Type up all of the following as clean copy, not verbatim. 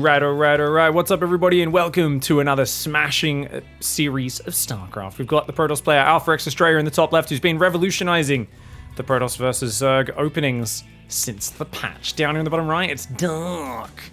Alright. What's up, everybody, and welcome to another smashing series of StarCraft. We've got the Protoss player Alpha X ASTREA in the top left, who's been revolutionizing the Protoss versus Zerg openings since the patch. Down in the bottom right, it's Dark.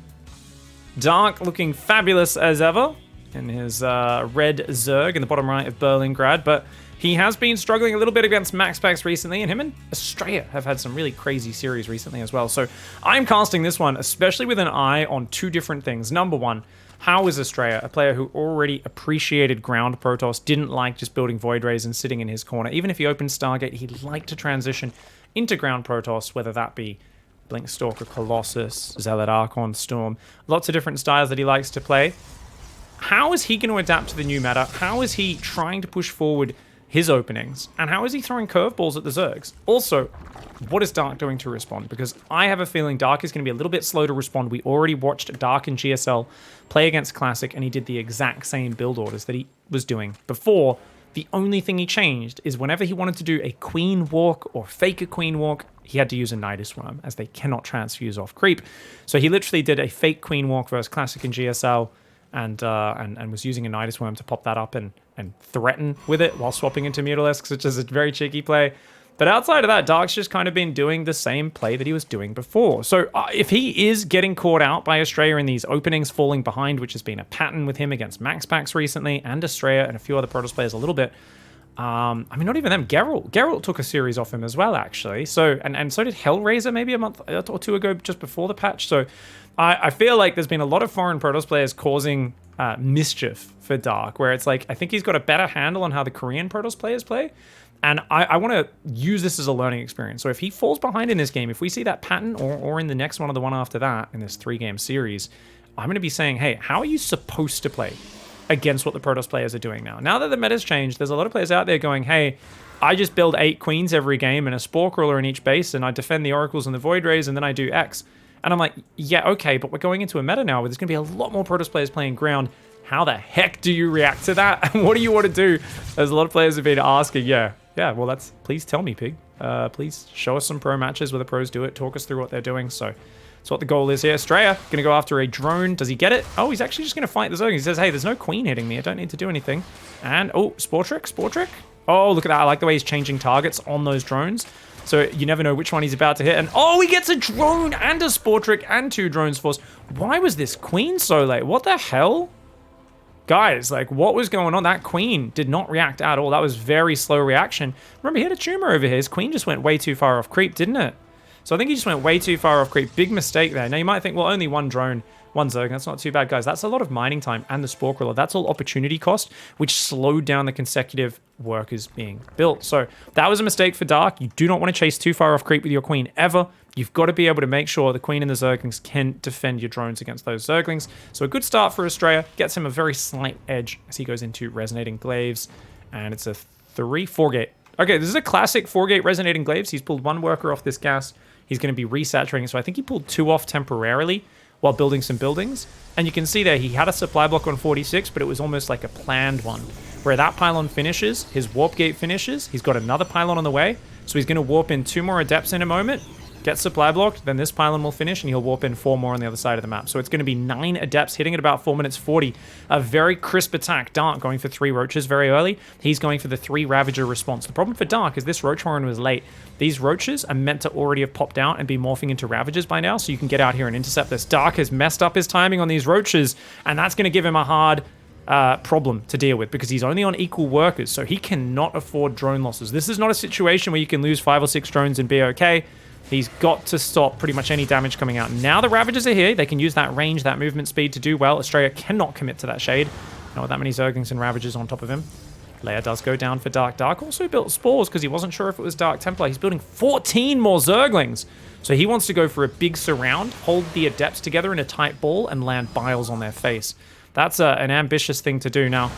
Dark looking fabulous as ever in his red Zerg in the bottom right of Berlingrad, but he has been struggling a little bit against Max Packs recently, and him and ASTREA have had some really crazy series recently as well. So I'm casting this one, especially with an eye on two different things. Number one, how is ASTREA, a player who already appreciated ground Protoss, didn't like just building Void Rays and sitting in his corner. Even if he opened Stargate, he'd like to transition into ground Protoss, whether that be Blinkstalker, Colossus, Zealot, Archon, Storm. Lots of different styles that he likes to play. How is he going to adapt to the new meta? How is he trying to push forward his openings, and how is he throwing curveballs at the Zergs? Also, what is Dark doing to respond? Because I have a feeling Dark is going to be a little bit slow to respond. We already watched Dark in GSL play against Classic, and he did the exact same build orders that he was doing before. The only thing he changed is whenever he wanted to do a Queen Walk or fake a Queen Walk, he had to use a Nidus Worm, as they cannot transfuse off creep. So he literally did a fake Queen Walk versus Classic in GSL, and was using a Nidus Worm to pop that up and threaten with it while swapping into Mutalisks, which is a very cheeky play. But outside of that, Dark's just kind of been doing the same play that he was doing before. So if he is getting caught out by ASTREA in these openings, falling behind, which has been a pattern with him against Max Packs recently, and ASTREA and a few other Protoss players a little bit. I mean, not even them. Geralt took a series off him as well, actually. So and so did Hellraiser maybe a month or two ago, just before the patch. So I feel like there's been a lot of foreign Protoss players causing mischief for Dark, where it's like, I think he's got a better handle on how the Korean Protoss players play. And I want to use this as a learning experience. So if he falls behind in this game, if we see that pattern or in the next one or the one after that in this 3-game series, I'm going to be saying, hey, how are you supposed to play against what the Protoss players are doing now? Now that the meta's changed, there's a lot of players out there going, hey, I just build 8 Queens every game and a Spore Crawler in each base, and I defend the Oracles and the Void Rays, and then I do X. And I'm like, yeah, okay, but we're going into a meta now where there's going to be a lot more Protoss players playing ground. How the heck do you react to that? And what do you want to do? There's a lot of players have been asking, yeah, well, please tell me, Pig. Please show us some pro matches where the pros do it. Talk us through what they're doing. So that's what the goal is here. ASTREA going to go after a drone. Does he get it? Oh, he's actually just going to fight the Zerg. He says, hey, there's no Queen hitting me. I don't need to do anything. And, oh, Spore Trick. Oh, look at that. I like the way he's changing targets on those drones. So you never know which one he's about to hit. And oh, he gets a drone and a Spore Trick and 2 drones forced. Why was this Queen so late? What the hell? Guys, like, what was going on? That Queen did not react at all. That was very slow reaction. Remember, he had a tumor over here. His Queen just went way too far off creep, didn't it? So I think he just went way too far off creep. Big mistake there. Now, you might think, well, only one drone, one Zerg. That's not too bad, guys. That's a lot of mining time and the Spore Crawler. That's all opportunity cost, which slowed down the consecutive workers being built. So that was a mistake for Dark. You do not want to chase too far off creep with your Queen ever. You've got to be able to make sure the Queen and the Zerglings can defend your drones against those Zerglings. So a good start for ASTREA. Gets him a very slight edge as he goes into Resonating Glaives. And it's a 4-gate. Okay, this is a classic 4-gate Resonating Glaives. He's pulled 1 worker off this gas. He's going to be resaturating. So I think he pulled 2 off temporarily while building some buildings. And you can see there, he had a supply block on 46, but it was almost like a planned one. Where that pylon finishes, his warp gate finishes. He's got another pylon on the way. So he's going to warp in 2 more adepts in a moment. Get supply blocked, then this pylon will finish, and he'll warp in 4 more on the other side of the map. So it's going to be 9 adepts hitting at about 4 minutes 40. A very crisp attack. Dark going for 3 roaches very early. He's going for the 3 Ravager response. The problem for Dark is this Roach Warren was late. These roaches are meant to already have popped out and be morphing into Ravagers by now, so you can get out here and intercept this. Dark has messed up his timing on these roaches, and that's going to give him a hard problem to deal with because he's only on equal workers, so he cannot afford drone losses. This is not a situation where you can lose 5 or 6 drones and be okay. He's got to stop pretty much any damage coming out. Now the Ravagers are here. They can use that range, that movement speed to do well. ASTREA cannot commit to that shade. Not with that many Zerglings and Ravagers on top of him. Leia does go down for Dark. Dark also built Spores because he wasn't sure if it was Dark Templar. He's building 14 more Zerglings. So he wants to go for a big surround, hold the Adepts together in a tight ball, and land Biles on their face. That's an ambitious thing to do now.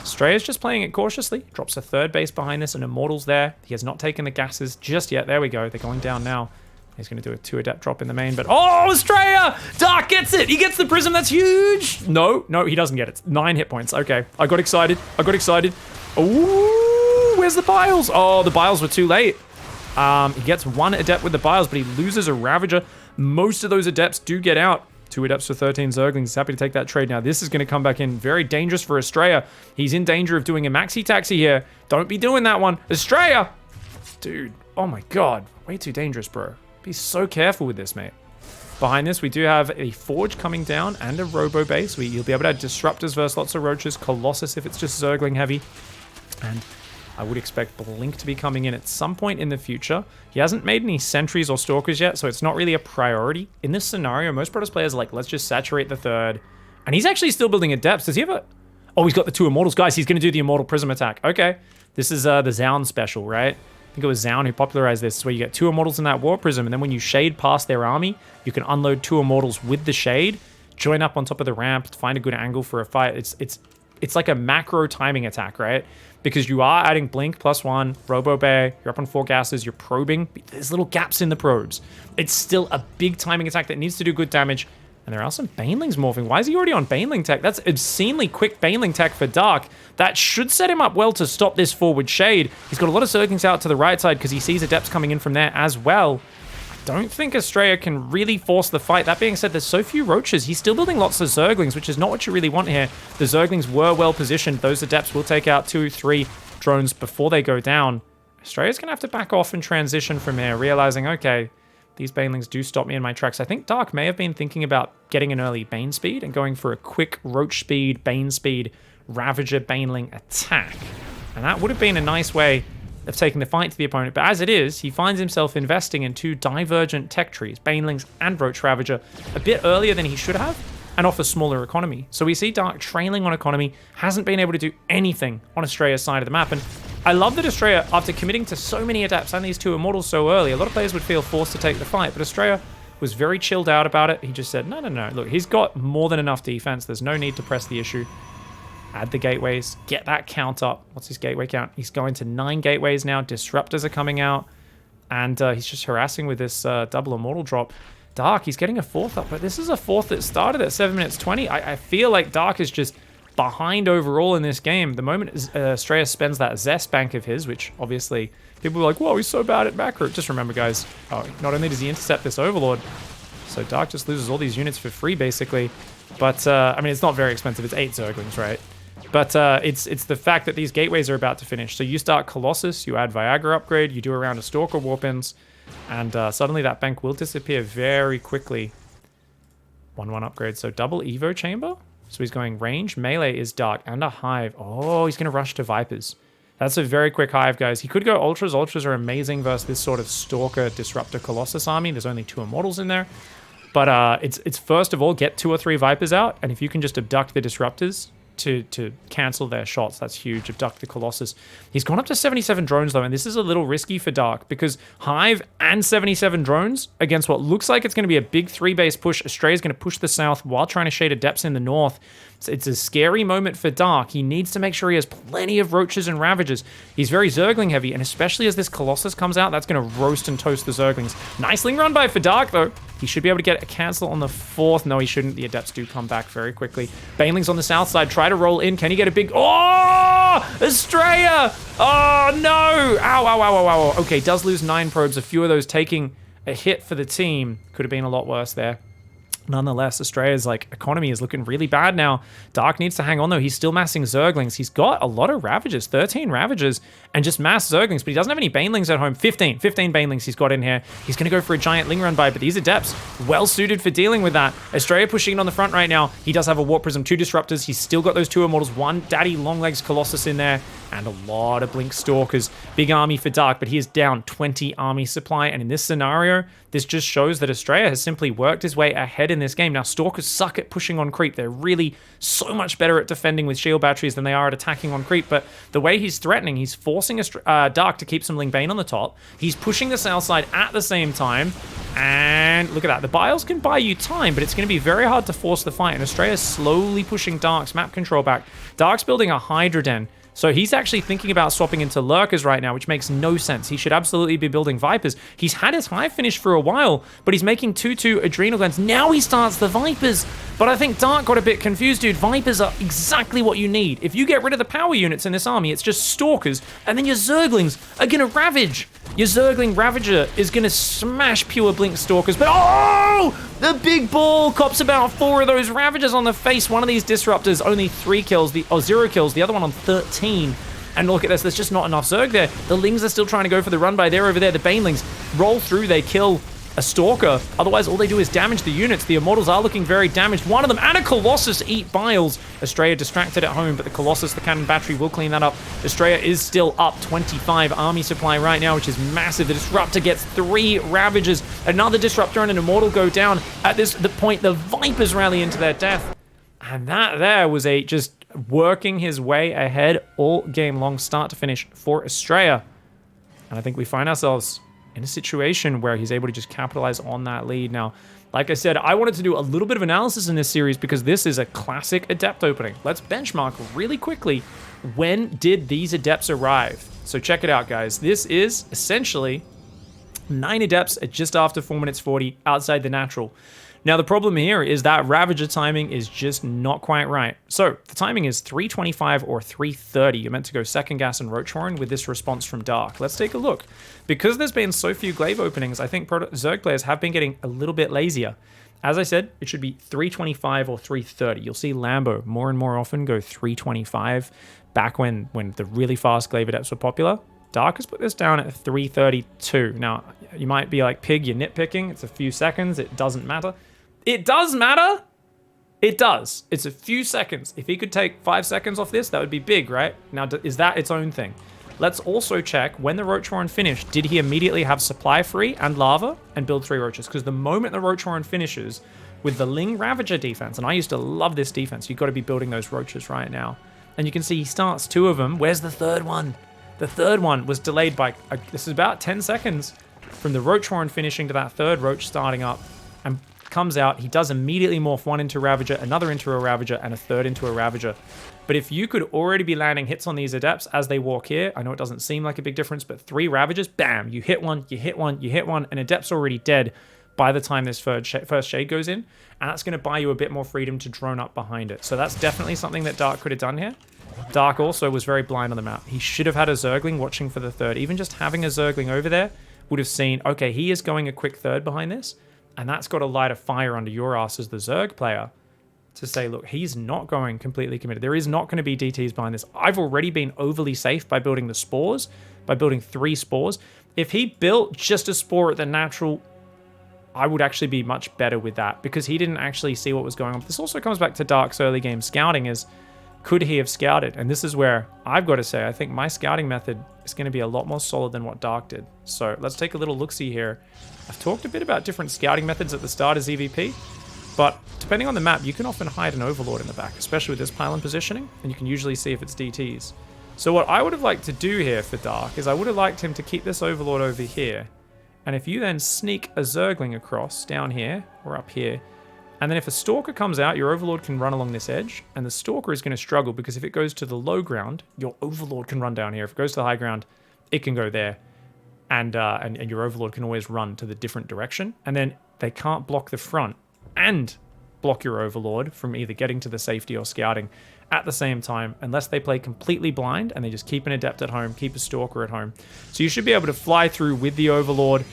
ASTREA's just playing it cautiously. Drops a 3rd base behind this, and Immortal's there. He has not taken the gases just yet. There we go. They're going down now. He's going to do a 2 adept drop in the main, but oh, ASTREA! Dark gets it! He gets the prism. That's huge! No, he doesn't get it. 9 hit points. Okay, I got excited. Ooh, where's the Biles? Oh, the Biles were too late. He gets 1 adept with the Biles, but he loses a Ravager. Most of those adepts do get out. 2 Adepts for 13 Zerglings. He's happy to take that trade. Now, this is going to come back in very dangerous for ASTREA. He's in danger of doing a maxi-taxi here. Don't be doing that one. ASTREA! Dude, oh my god. Way too dangerous, bro. Be so careful with this, mate. Behind this, we do have a Forge coming down and a Robo base. You'll be able to have Disruptors versus lots of Roaches, Colossus if it's just Zergling heavy. And I would expect Blink to be coming in at some point in the future. He hasn't made any Sentries or Stalkers yet, so it's not really a priority. In this scenario, most Protoss players are like, let's just saturate the third. And he's actually still building Adepts. Does he have a... Oh, he's got the 2 Immortals. Guys, he's going to do the Immortal Prism attack. Okay. This is the Zaun special, right? I think it was Zaun who popularized this. It's where you get 2 Immortals in that War Prism, and then when you shade past their army, you can unload 2 Immortals with the shade, join up on top of the ramp, find a good angle for a fight. It's like a macro timing attack, right? Because you are adding Blink +1, Robo Bay, you're up on 4 gases, you're probing. There's little gaps in the probes. It's still a big timing attack that needs to do good damage. And there are some Banelings morphing. Why is he already on Baneling tech? That's obscenely quick Baneling tech for Dark. That should set him up well to stop this forward shade. He's got a lot of Zerglings out to the right side because he sees Adepts coming in from there as well. I don't think ASTREA can really force the fight. That being said, there's so few Roaches. He's still building lots of Zerglings, which is not what you really want here. The Zerglings were well positioned. Those Adepts will take out 2, 3 drones before they go down. ASTREA's going to have to back off and transition from here, realizing, okay, these Banelings do stop me in my tracks. I think Dark may have been thinking about getting an early Bane speed and going for a quick Roach speed, Bane speed, Ravager Baneling attack. And that would have been a nice way of taking the fight to the opponent. But as it is, he finds himself investing in 2 divergent tech trees, Banelings and Roach Ravager, a bit earlier than he should have, and off a smaller economy. So we see Dark trailing on economy, hasn't been able to do anything on ASTREA's side of the map. And I love that ASTREA, after committing to so many Adepts and these 2 Immortals so early, a lot of players would feel forced to take the fight, but ASTREA was very chilled out about it. He just said, no, look, he's got more than enough defense. There's no need to press the issue. Add the gateways, get that count up. What's his gateway count? He's going to 9 gateways now. Disruptors are coming out, and he's just harassing with this double Immortal drop. Dark, he's getting a 4th up, but this is a 4th that started at 7 minutes 20. I feel like Dark is just behind overall in this game. The moment ASTREA spends that Zest bank of his, which obviously people are like, whoa, he's so bad at macro. Just remember, guys, not only does he intercept this Overlord, so Dark just loses all these units for free, basically. But, I mean, it's not very expensive. It's 8 Zerglings, right? But it's the fact that these gateways are about to finish. So you start Colossus, you add Viagra upgrade, you do a round of Stalker Warpins, and suddenly that bank will disappear very quickly. 1/1 upgrade. So double Evo Chamber. So he's going range, melee is Dark, and a Hive. Oh, he's going to rush to Vipers. That's a very quick Hive, guys. He could go Ultras. Ultras are amazing versus this sort of Stalker, Disruptor, Colossus army. There's only 2 Immortals in there. But it's first of all, get 2 or 3 Vipers out, and if you can just abduct the Disruptors to cancel their shots, that's huge. Abduct the Colossus. He's gone up to 77 drones, though, and this is a little risky for Dark, because Hive and 77 drones against what looks like it's going to be a big 3-base push. ASTREA's going to push the south while trying to shade Adepts in the north. So it's a scary moment for Dark. He needs to make sure he has plenty of Roaches and Ravagers. He's very Zergling heavy, and especially as this Colossus comes out, that's going to roast and toast the Zerglings. Nice Ling run by for Dark, though. He should be able to get a cancel on the 4th. No, he shouldn't. The Adepts do come back very quickly. Banelings on the south side. Try to roll in. Can he get a big... Oh! ASTREA! Oh, no! Ow, ow, ow, ow, ow. Okay, does lose 9 probes. A few of those taking a hit for the team. Could have been a lot worse there. Nonetheless, ASTREA's economy is looking really bad now. Dark needs to hang on, though. He's still massing Zerglings. He's got a lot of Ravagers, 13 Ravagers, and just mass Zerglings, but he doesn't have any Banelings at home. 15 Banelings he's got in here. He's going to go for a giant Ling run by, but these Adepts well suited for dealing with that. ASTREA pushing in on the front right now. He does have a Warp Prism, 2 Disruptors. He's still got those 2 Immortals, 1 Daddy Longlegs Colossus in there, and a lot of Blink Stalkers. Big army for Dark, but he is down 20 army supply, and in this scenario, this just shows that ASTREA has simply worked his way ahead in this game. Now, Stalkers suck at pushing on creep. They're really so much better at defending with shield batteries than they are at attacking on creep, but the way he's threatening, he's forcing Dark to keep some Ling Bane on the top. He's pushing the south side at the same time, and look at that. The Biles can buy you time, but it's going to be very hard to force the fight, and ASTREA is slowly pushing Dark's map control back. Dark's building a Hydra Den. So he's actually thinking about swapping into Lurkers right now, which makes no sense. He should absolutely be building Vipers. He's had his Hive finish for a while, but he's making 2/2 Adrenal Glands. Now he starts the Vipers. But I think Dark got a bit confused, dude. Vipers are exactly what you need. If you get rid of the power units in this army, it's just Stalkers, and then your Zerglings are going to ravage. Your Zergling Ravager is going to smash pure Blink Stalkers, but oh! The big ball cops about 4 of those Ravagers on the face. One of these Disruptors, only 3 kills, 0 kills, the other one on 13. And look at this, there's just not enough Zerg there. The Lings are still trying to go for the run by. They're over there. The Banelings roll through, they kill a Stalker. Otherwise, all they do is damage the units. The Immortals are looking very damaged. One of them and a Colossus eat Biles. ASTREA distracted at home, but the Colossus, the cannon battery, will clean that up. ASTREA is still up 25 army supply right now, which is massive. The Disruptor gets 3 Ravagers. Another Disruptor and an Immortal go down. At the point, the Vipers rally into their death. And that there was a just working his way ahead all game long, start to finish for ASTREA. And I think we find ourselves in a situation where he's able to just capitalize on that lead. Now, like I said, I wanted to do a little bit of analysis in this series because this is a classic Adept opening. Let's benchmark really quickly. When did these Adepts arrive? So check it out, guys. This is essentially 9 Adepts at just after 4 minutes 40 outside the natural. Now, the problem here is that Ravager timing is just not quite right. So, the timing is 3:25 or 3:30. You're meant to go second gas and Roachhorn with this response from Dark. Let's take a look. Because there's been so few Glaive openings, I think Zerg players have been getting a little bit lazier. As I said, it should be 3:25 or 3:30. You'll see Lambo more and more often go 3:25 back when the really fast Glaive Adepts were popular. Dark has put this down at 3:32. Now, you might be like, Pig, you're nitpicking. It's a few seconds. It doesn't matter. It does matter. It does. It's a few seconds. If he could take 5 seconds off this, that would be big, right? Now, is that its own thing? Let's also check when the Roachhorn finished, did he immediately have supply free and lava and build 3 Roaches? Because the moment the Roachhorn finishes with the Ling Ravager defense, and I used to love this defense, you've got to be building those Roaches right now. And you can see he starts 2 of them. Where's the third one? The third one was delayed by, this is about 10 seconds from the Roachhorn finishing to that third Roach starting up. And comes out, he does immediately morph 1 into Ravager, another into a Ravager, and a third into a Ravager. But if you could already be landing hits on these Adepts as they walk here, I know it doesn't seem like a big difference, but 3 Ravagers, bam, you hit one, you hit one, you hit one, and Adept's already dead by the time this first Shade goes in, and that's going to buy you a bit more freedom to drone up behind it. So that's definitely something that Dark could have done here. Dark also was very blind on the map. He should have had a Zergling watching for the third. Even just having a Zergling over there would have seen, okay, he is going a quick third behind this, and that's got to light a fire under your ass as the Zerg player to say, look, he's not going completely committed. There is not going to be DTs behind this. I've already been overly safe by building the spores, by building 3 spores. If he built just a spore at the natural, I would actually be much better with that because he didn't actually see what was going on. This also comes back to Dark's early game scouting is, could he have scouted? And this is where I've got to say, I think my scouting method is going to be a lot more solid than what Dark did. So let's take a little look-see here. I've talked a bit about different scouting methods at the start of ZvP, but depending on the map, you can often hide an Overlord in the back, especially with this pylon positioning, and you can usually see if it's DTs. So what I would have liked to do here for Dark is I would have liked him to keep this Overlord over here, and if you then sneak a Zergling across down here, or up here, and then if a Stalker comes out, your Overlord can run along this edge, and the Stalker is going to struggle because if it goes to the low ground, your Overlord can run down here. If it goes to the high ground, it can go there. And your Overlord can always run to the different direction. And then they can't block the front and block your Overlord from either getting to the safety or scouting at the same time, unless they play completely blind and they just keep an Adept at home, keep a Stalker at home. So you should be able to fly through with the Overlord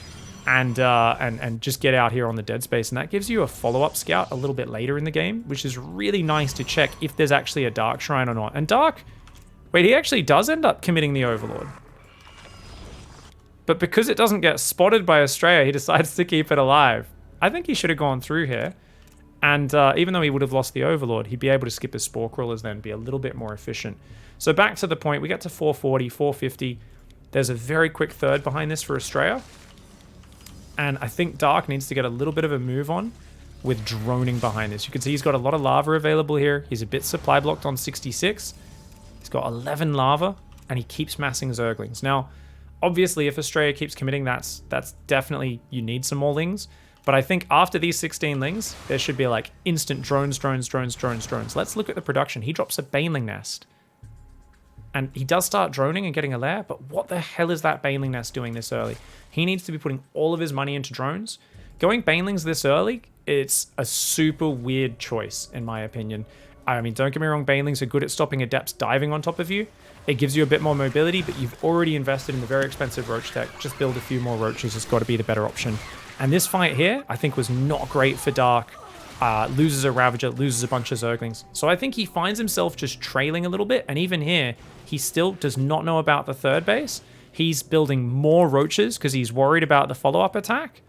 and just get out here on the dead space. And that gives you a follow-up scout a little bit later in the game, which is really nice to check if there's actually a Dark Shrine or not. And Dark, wait, he actually does end up committing the Overlord. But because it doesn't get spotted by ASTREA, he decides to keep it alive. I think he should have gone through here. And even though he would have lost the Overlord, he'd be able to skip his Spore Crawlers then, be a little bit more efficient. So back to the point, we get to 440, 450. There's a very quick third behind this for ASTREA. And I think Dark needs to get a little bit of a move on with droning behind this. You can see he's got a lot of lava available here. He's a bit supply blocked on 66. He's got 11 lava, and he keeps massing Zerglings. Now, obviously, if ASTREA keeps committing, that's definitely, you need some more Lings. But I think after these 16 Lings, there should be like instant drones. Let's look at the production. He drops a Baneling Nest. And he does start droning and getting a lair, but what the hell is that Baneling Nest doing this early? He needs to be putting all of his money into drones. Going Banelings this early, it's a super weird choice, in my opinion. I mean, don't get me wrong, Banelings are good at stopping Adepts diving on top of you. It gives you a bit more mobility, but you've already invested in the very expensive Roach tech. Just build a few more Roaches. It's got to be the better option. And this fight here, I think, was not great for Dark. Loses a Ravager, loses a bunch of Zerglings. So I think he finds himself just trailing a little bit. And even here, he still does not know about the third base. He's building more Roaches because he's worried about the follow-up attack.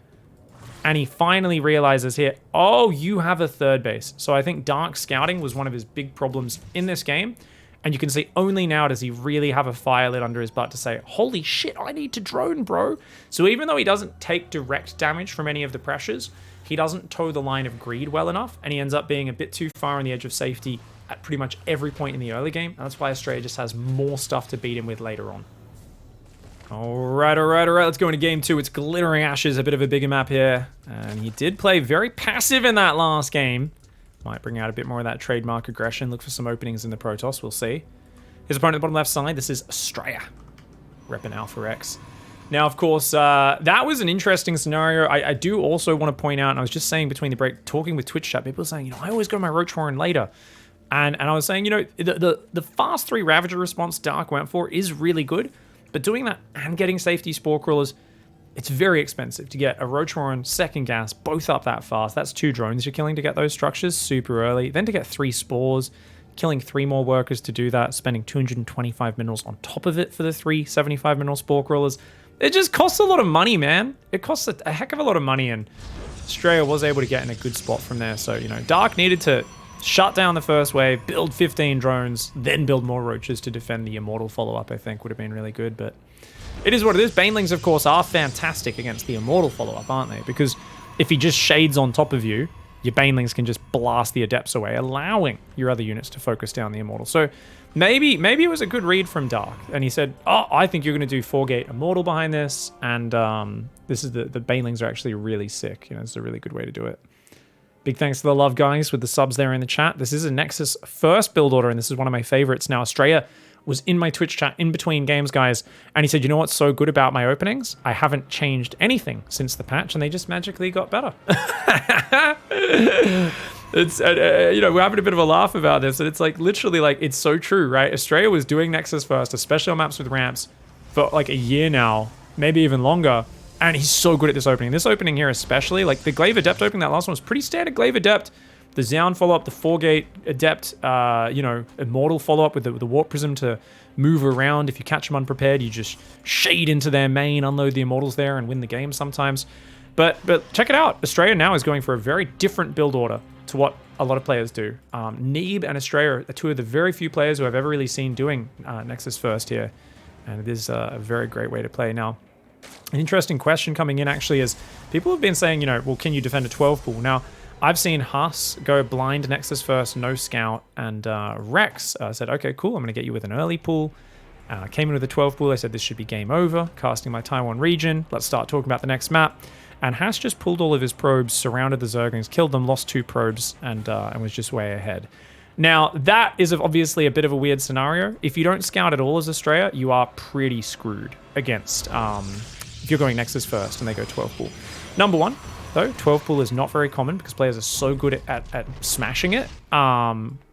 And he finally realizes here, oh, you have a third base. So I think Dark scouting was one of his big problems in this game. And you can see only now does he really have a fire lit under his butt to say, holy shit, I need to drone, bro. So even though he doesn't take direct damage from any of the pressures, he doesn't toe the line of greed well enough. And he ends up being a bit too far on the edge of safety at pretty much every point in the early game. And that's why ASTREA just has more stuff to beat him with later on. All right. Let's go into game 2. It's Glittering Ashes, a bit of a bigger map here. And he did play very passive in that last game. Might bring out a bit more of that trademark aggression. Look for some openings in the Protoss. We'll see. His opponent at the bottom left side, this is ASTREA. Repping Alpha X. Now, of course, that was an interesting scenario. I do also want to point out, and I was just saying between the break, talking with Twitch chat, people were saying, I always go to my Roach Warren later. And I was saying, the fast 3 Ravager response Dark went for is really good. But doing that and getting safety Spore Crawlers, it's very expensive to get a Roach Warren, second gas, both up that fast. That's 2 drones you're killing to get those structures super early. Then to get 3 spores, killing 3 more workers to do that, spending 225 minerals on top of it for the 3 75 mineral Spore Crawlers. It just costs a lot of money, man. It costs a heck of a lot of money, and ASTREA was able to get in a good spot from there. So, Dark needed to shut down the first wave, build 15 drones, then build more Roaches to defend the Immortal follow-up, I think would have been really good, but it is what it is. Banelings, of course, are fantastic against the Immortal follow-up, aren't they? Because if he just shades on top of you, your Banelings can just blast the Adepts away, allowing your other units to focus down the Immortal. So maybe it was a good read from Dark. And he said, oh, I think you're going to do 4-gate Immortal behind this. And this is the Banelings are actually really sick. It's a really good way to do it. Big thanks to the love guys with the subs there in the chat. This is a Nexus first build order, and this is one of my favorites. Now, ASTREA was in my Twitch chat in between games, guys, and he said, you know what's so good about my openings? I haven't changed anything since the patch, and they just magically got better. It's we're having a bit of a laugh about this, and it's like literally like it's so true, right? ASTREA was doing Nexus first, especially on maps with ramps, for like a year now, maybe even longer. And he's so good at this opening. This opening here especially, like the Glaive Adept opening, that last one was pretty standard Glaive Adept. The Zound follow-up, the 4-gate Adept, Immortal follow-up with the Warp Prism to move around. If you catch them unprepared, you just shade into their main, unload the Immortals there, and win the game sometimes. But check it out. ASTREA now is going for a very different build order to what a lot of players do. Neeb and ASTREA are 2 of the very few players who I've ever really seen doing Nexus first here. And it is a very great way to play. Now, an interesting question coming in actually is people have been saying, well, can you defend a 12 pool? Now, I've seen Huss go blind Nexus first, no scout, and Rex said, okay, cool, I'm going to get you with an early pool. Came in with a 12 pool, I said this should be game over, casting my Taiwan region, let's start talking about the next map. And Haas just pulled all of his probes, surrounded the Zerglings, killed them, lost 2 probes, and was just way ahead. Now, that is obviously a bit of a weird scenario. If you don't scout at all as ASTREA, you are pretty screwed against if you're going Nexus first and they go 12 pool. Number 1, though, 12 pool is not very common because players are so good at smashing it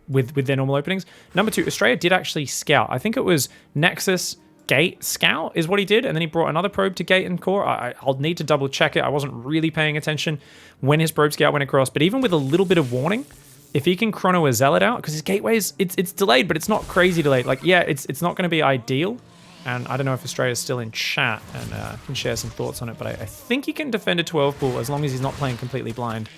with their normal openings. Number 2, ASTREA did actually scout. I think it was Nexus Gate Scout is what he did, and then he brought another probe to Gate and Core. I'll need to double check it. I wasn't really paying attention when his probe scout went across, but even with a little bit of warning, if he can chrono a Zealot out, because his gateways, it's delayed, but it's not crazy delayed. Like, yeah, it's not going to be ideal. And I don't know if ASTREA is still in chat and can share some thoughts on it, but I think he can defend a 12 pool as long as he's not playing completely blind.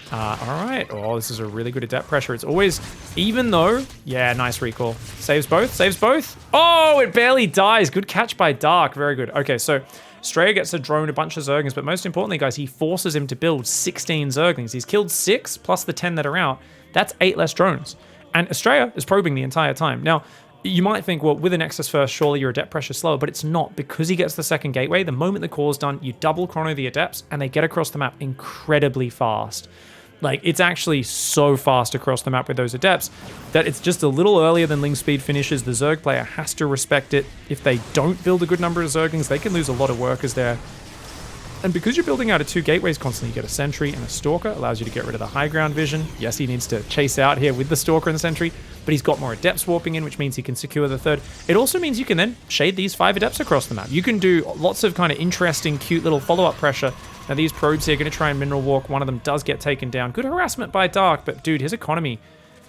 All right. Oh, this is a really good Adept pressure. It's always, even though, yeah, nice recall. Saves both, saves both. Oh, it barely dies. Good catch by Dark. Very good. Okay, so ASTREA gets to drone a bunch of Zerglings, but most importantly, guys, he forces him to build 16 Zerglings. He's killed 6 plus the 10 that are out. That's 8 less drones. And ASTREA is probing the entire time. Now, you might think, well, with a Nexus first, surely your Adept pressure is slower, but it's not, because he gets the second gateway. The moment the core's done, you double chrono the Adepts, and they get across the map incredibly fast. Like, it's actually so fast across the map with those Adepts that it's just a little earlier than Ling speed finishes. The Zerg player has to respect it. If they don't build a good number of Zerglings, they can lose a lot of workers there. And because you're building out of 2 gateways constantly, you get a sentry and a stalker, allows you to get rid of the high ground vision. Yes, he needs to chase out here with the stalker and the sentry, but he's got more adepts warping in, which means he can secure the third. It also means you can then shade these 5 adepts across the map. You can do lots of kind of interesting, cute little follow-up pressure. Now these probes here are going to try and mineral walk. One of them does get taken down. Good harassment by Dark, but dude, his economy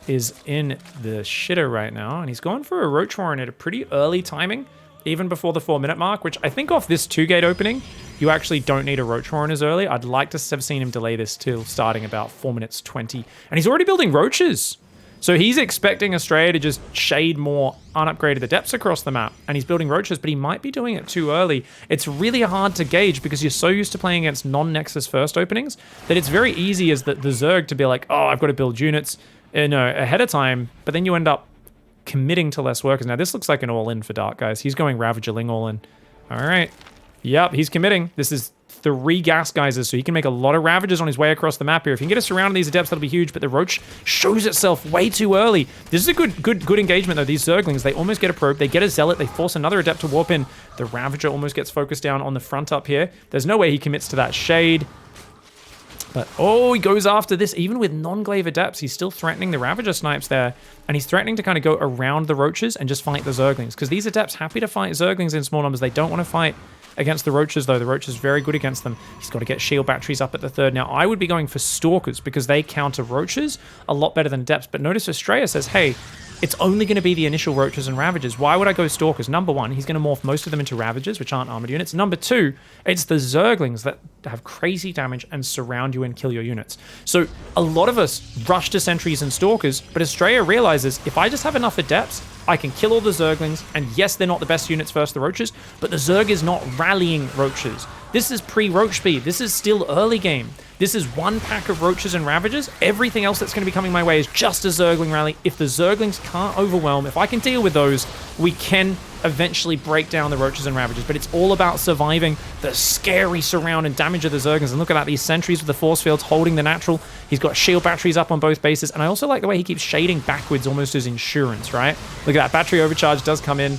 is in the shitter right now, and he's gone for a Roach Warren at a pretty early timing, even before the 4-minute mark, which I think off this 2-gate opening, you actually don't need a Roach Warren as early. I'd like to have seen him delay this till starting about 4 minutes 20. And he's already building roaches. So he's expecting ASTREA to just shade more unupgraded adepts across the map. And he's building roaches, but he might be doing it too early. It's really hard to gauge because you're so used to playing against non-Nexus first openings that it's very easy as the Zerg to be like, oh, I've got to build units ahead of time. But then you end up committing to less workers. Now, this looks like an all-in for Dark, guys. He's going Ravager Ling all-in. All right. Yep, he's committing. This is 3 gas geysers, so he can make a lot of Ravagers on his way across the map here. If he can get us around these adepts, that'll be huge, but the Roach shows itself way too early. This is a good engagement, though. These Zerglings, they almost get a probe. They get a Zealot. They force another adept to warp in. The Ravager almost gets focused down on the front up here. There's no way he commits to that shade. But, oh, he goes after this. Even with non-glaive adepts, he's still threatening the Ravager snipes there. And he's threatening to kind of go around the Roaches and just fight the Zerglings. Because these adepts, happy to fight Zerglings in small numbers. They don't want to fight against the Roaches, though. The Roaches very good against them. He's got to get shield batteries up at the 3rd. Now, I would be going for Stalkers because they counter Roaches a lot better than Adepts. But notice ASTREA says, hey, it's only going to be the initial Roaches and Ravagers. Why would I go Stalkers? Number 1, he's going to morph most of them into Ravagers, which aren't armored units. Number 2, it's the Zerglings that have crazy damage and surround you and kill your units. So a lot of us rush to sentries and Stalkers, but ASTREA realizes if I just have enough Adepts, I can kill all the Zerglings, and yes, they're not the best units versus the Roaches, but the Zerg is not rallying Roaches. This is pre-Roach speed. This is still early game. This is 1 pack of Roaches and Ravagers. Everything else that's going to be coming my way is just a Zergling rally. If the Zerglings can't overwhelm, if I can deal with those, we can eventually break down the Roaches and Ravagers. But it's all about surviving the scary surround and damage of the Zerglings. And look at that, these sentries with the force fields holding the natural. He's got shield batteries up on both bases. And I also like the way he keeps shading backwards almost as insurance, right? Look at that, battery overcharge does come in.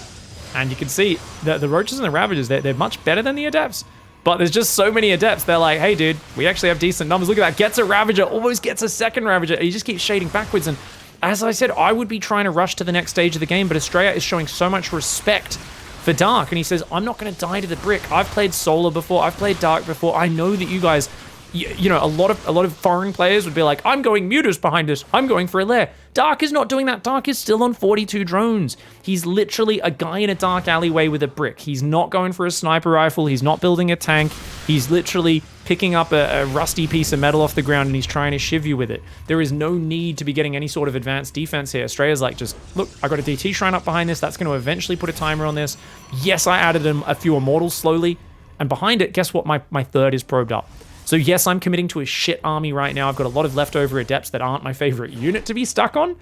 And you can see that the Roaches and the Ravagers, they're much better than the Adepts. But there's just so many Adepts. They're like, hey, dude, we actually have decent numbers. Look at that. Gets a Ravager. Almost gets a 2nd Ravager. He just keeps shading backwards. And as I said, I would be trying to rush to the next stage of the game. But ASTREA is showing so much respect for Dark. And he says, I'm not going to die to the brick. I've played Solar before. I've played Dark before. I know that you guys... You know, a lot of foreign players would be like, I'm going Mutas behind us. I'm going for a lair. Dark is not doing that. Dark is still on 42 drones. He's literally a guy in a dark alleyway with a brick. He's not going for a sniper rifle. He's not building a tank. He's literally picking up a rusty piece of metal off the ground and he's trying to shiv you with it. There is no need to be getting any sort of advanced defense here. ASTREA's like, just, look, I got a DT shrine up behind this. That's going to eventually put a timer on this. Yes, I added a few Immortals slowly. And behind it, guess what? My 3rd is probed up. So yes, I'm committing to a shit army right now. I've got a lot of leftover Adepts that aren't my favorite unit to be stuck on,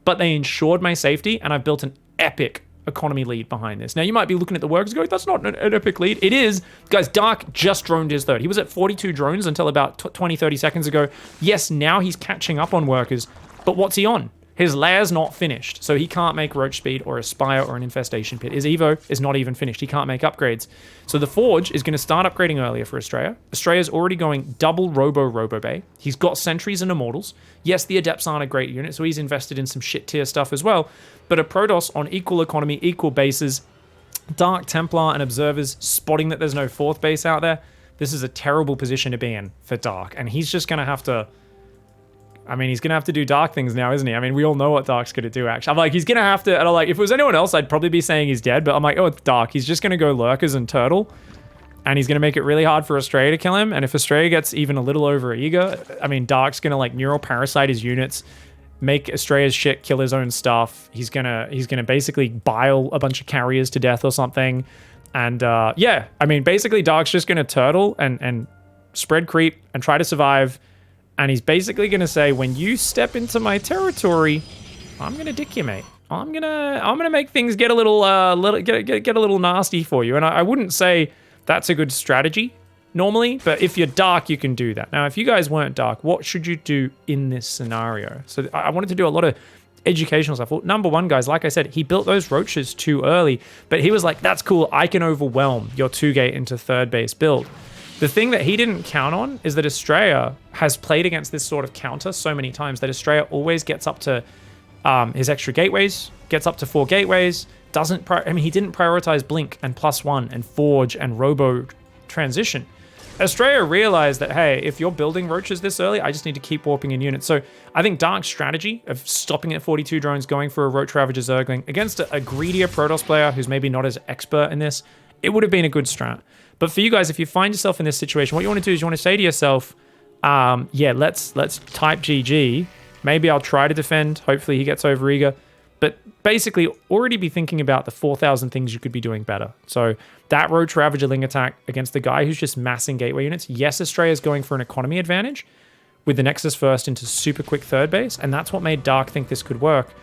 but they ensured my safety, and I've built an epic economy lead behind this. Now, you might be looking at the workers going, that's not an epic lead. It is. Guys, Dark just droned his 3rd. He was at 42 drones until about 20, 30 seconds ago. Yes, now he's catching up on workers, but what's he on? His lair's not finished, so he can't make Roach Speed or a Spire or an Infestation Pit. His Evo is not even finished. He can't make upgrades. So the Forge is going to start upgrading earlier for ASTREA. ASTREA's already going double Robo Bay. He's got Sentries and Immortals. Yes, the Adepts aren't a great unit, so he's invested in some shit tier stuff as well. But a Protoss on equal economy, equal bases, Dark Templar and Observers spotting that there's no 4th base out there. This is a terrible position to be in for Dark, and he's just going to have to... I mean, he's going to have to do Dark things now, isn't he? I mean, we all know what Dark's going to do, actually. I'm like, he's going to have to... And I'm like, if it was anyone else, I'd probably be saying he's dead. But I'm like, oh, it's Dark. He's just going to go Lurkers and Turtle. And he's going to make it really hard for ASTREA to kill him. And if ASTREA gets even a little over eager, I mean, Dark's going to, like, Neural Parasite his units, make ASTREA's shit, kill his own stuff. He's going to basically bile a bunch of carriers to death or something. And, yeah, I mean, basically, Dark's just going to Turtle and spread creep and try to survive. And he's basically going to say, when you step into my territory, I'm going to dick you, mate. I'm gonna make things get a little get a little nasty for you. And I wouldn't say that's a good strategy normally, but if you're Dark, you can do that. Now, if you guys weren't Dark, what should you do in this scenario? So I wanted to do a lot of educational stuff. Well, number 1, guys, like I said, he built those Roaches too early, but he was like, that's cool. I can overwhelm your 2-gate into 3rd base build. The thing that he didn't count on is that ASTREA has played against this sort of counter so many times that ASTREA always gets up to his extra gateways, gets up to 4 gateways, he didn't prioritize Blink and +1 and Forge and Robo transition. ASTREA realized that, hey, if you're building roaches this early, I just need to keep warping in units. So I think Dark's strategy of stopping at 42 drones, going for a Roach Ravager Zergling against a greedier Protoss player who's maybe not as expert in this, it would have been a good strat. But for you guys, if you find yourself in this situation, what you want to do is you want to say to yourself, yeah, let's type GG. Maybe I'll try to defend. Hopefully he gets overeager. But basically, already be thinking about the 4,000 things you could be doing better. So that Roach Ravager Ling attack against the guy who's just massing gateway units. Yes, ASTREA is going for an economy advantage with the Nexus first into super quick third base. And that's what made Dark think this could work.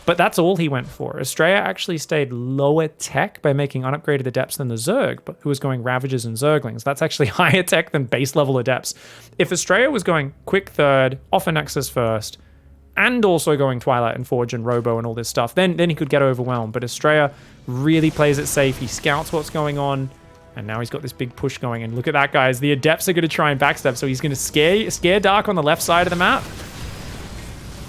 But that's all he went for. ASTREA actually stayed lower tech by making unupgraded adepts than the Zerg, but who was going Ravagers and Zerglings. That's actually higher tech than base level adepts. If ASTREA was going quick third, off a Nexus first, and also going Twilight and Forge and Robo and all this stuff, then he could get overwhelmed. But ASTREA really plays it safe. He scouts what's going on, and now he's got this big push going. And look at that, guys. The Adepts are going to try and backstab, so he's going to scare Dark on the left side of the map.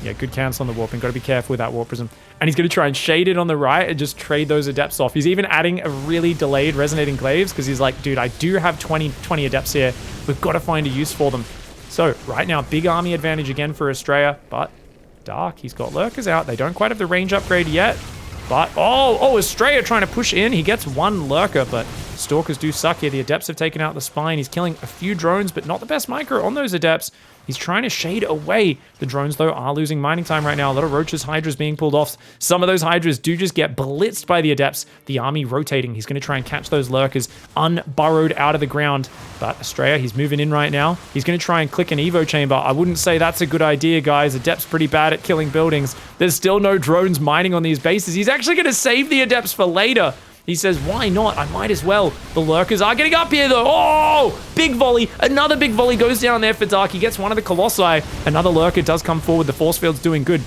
Yeah, good cancel on the warping. Got to be careful with that Warp Prism. And he's going to try and shade it on the right and just trade those Adepts off. He's even adding a really delayed Resonating Glaives because he's like, dude, I do have 20 Adepts here. We've got to find a use for them. So right now, big army advantage again for ASTREA, but Dark, he's got Lurkers out. They don't quite have the range upgrade yet. But, oh, ASTREA trying to push in. He gets 1 Lurker, but Stalkers do suck here. The Adepts have taken out the Spine. He's killing a few drones, but not the best micro on those Adepts. He's trying to shade away. The drones, though, are losing mining time right now. A lot of Roaches, Hydras being pulled off. Some of those Hydras do just get blitzed by the Adepts. The army rotating. He's going to try and catch those Lurkers unburrowed out of the ground. But ASTREA, he's moving in right now. He's going to try and click an Evo chamber. I wouldn't say that's a good idea, guys. Adepts pretty bad at killing buildings. There's still no drones mining on these bases. He's actually going to save the Adepts for later. He says, why not? I might as well. The Lurkers are getting up here, though. Oh, big volley. Another big volley goes down there for Dark. He gets one of the Colossi. Another Lurker does come forward. The force field's doing good.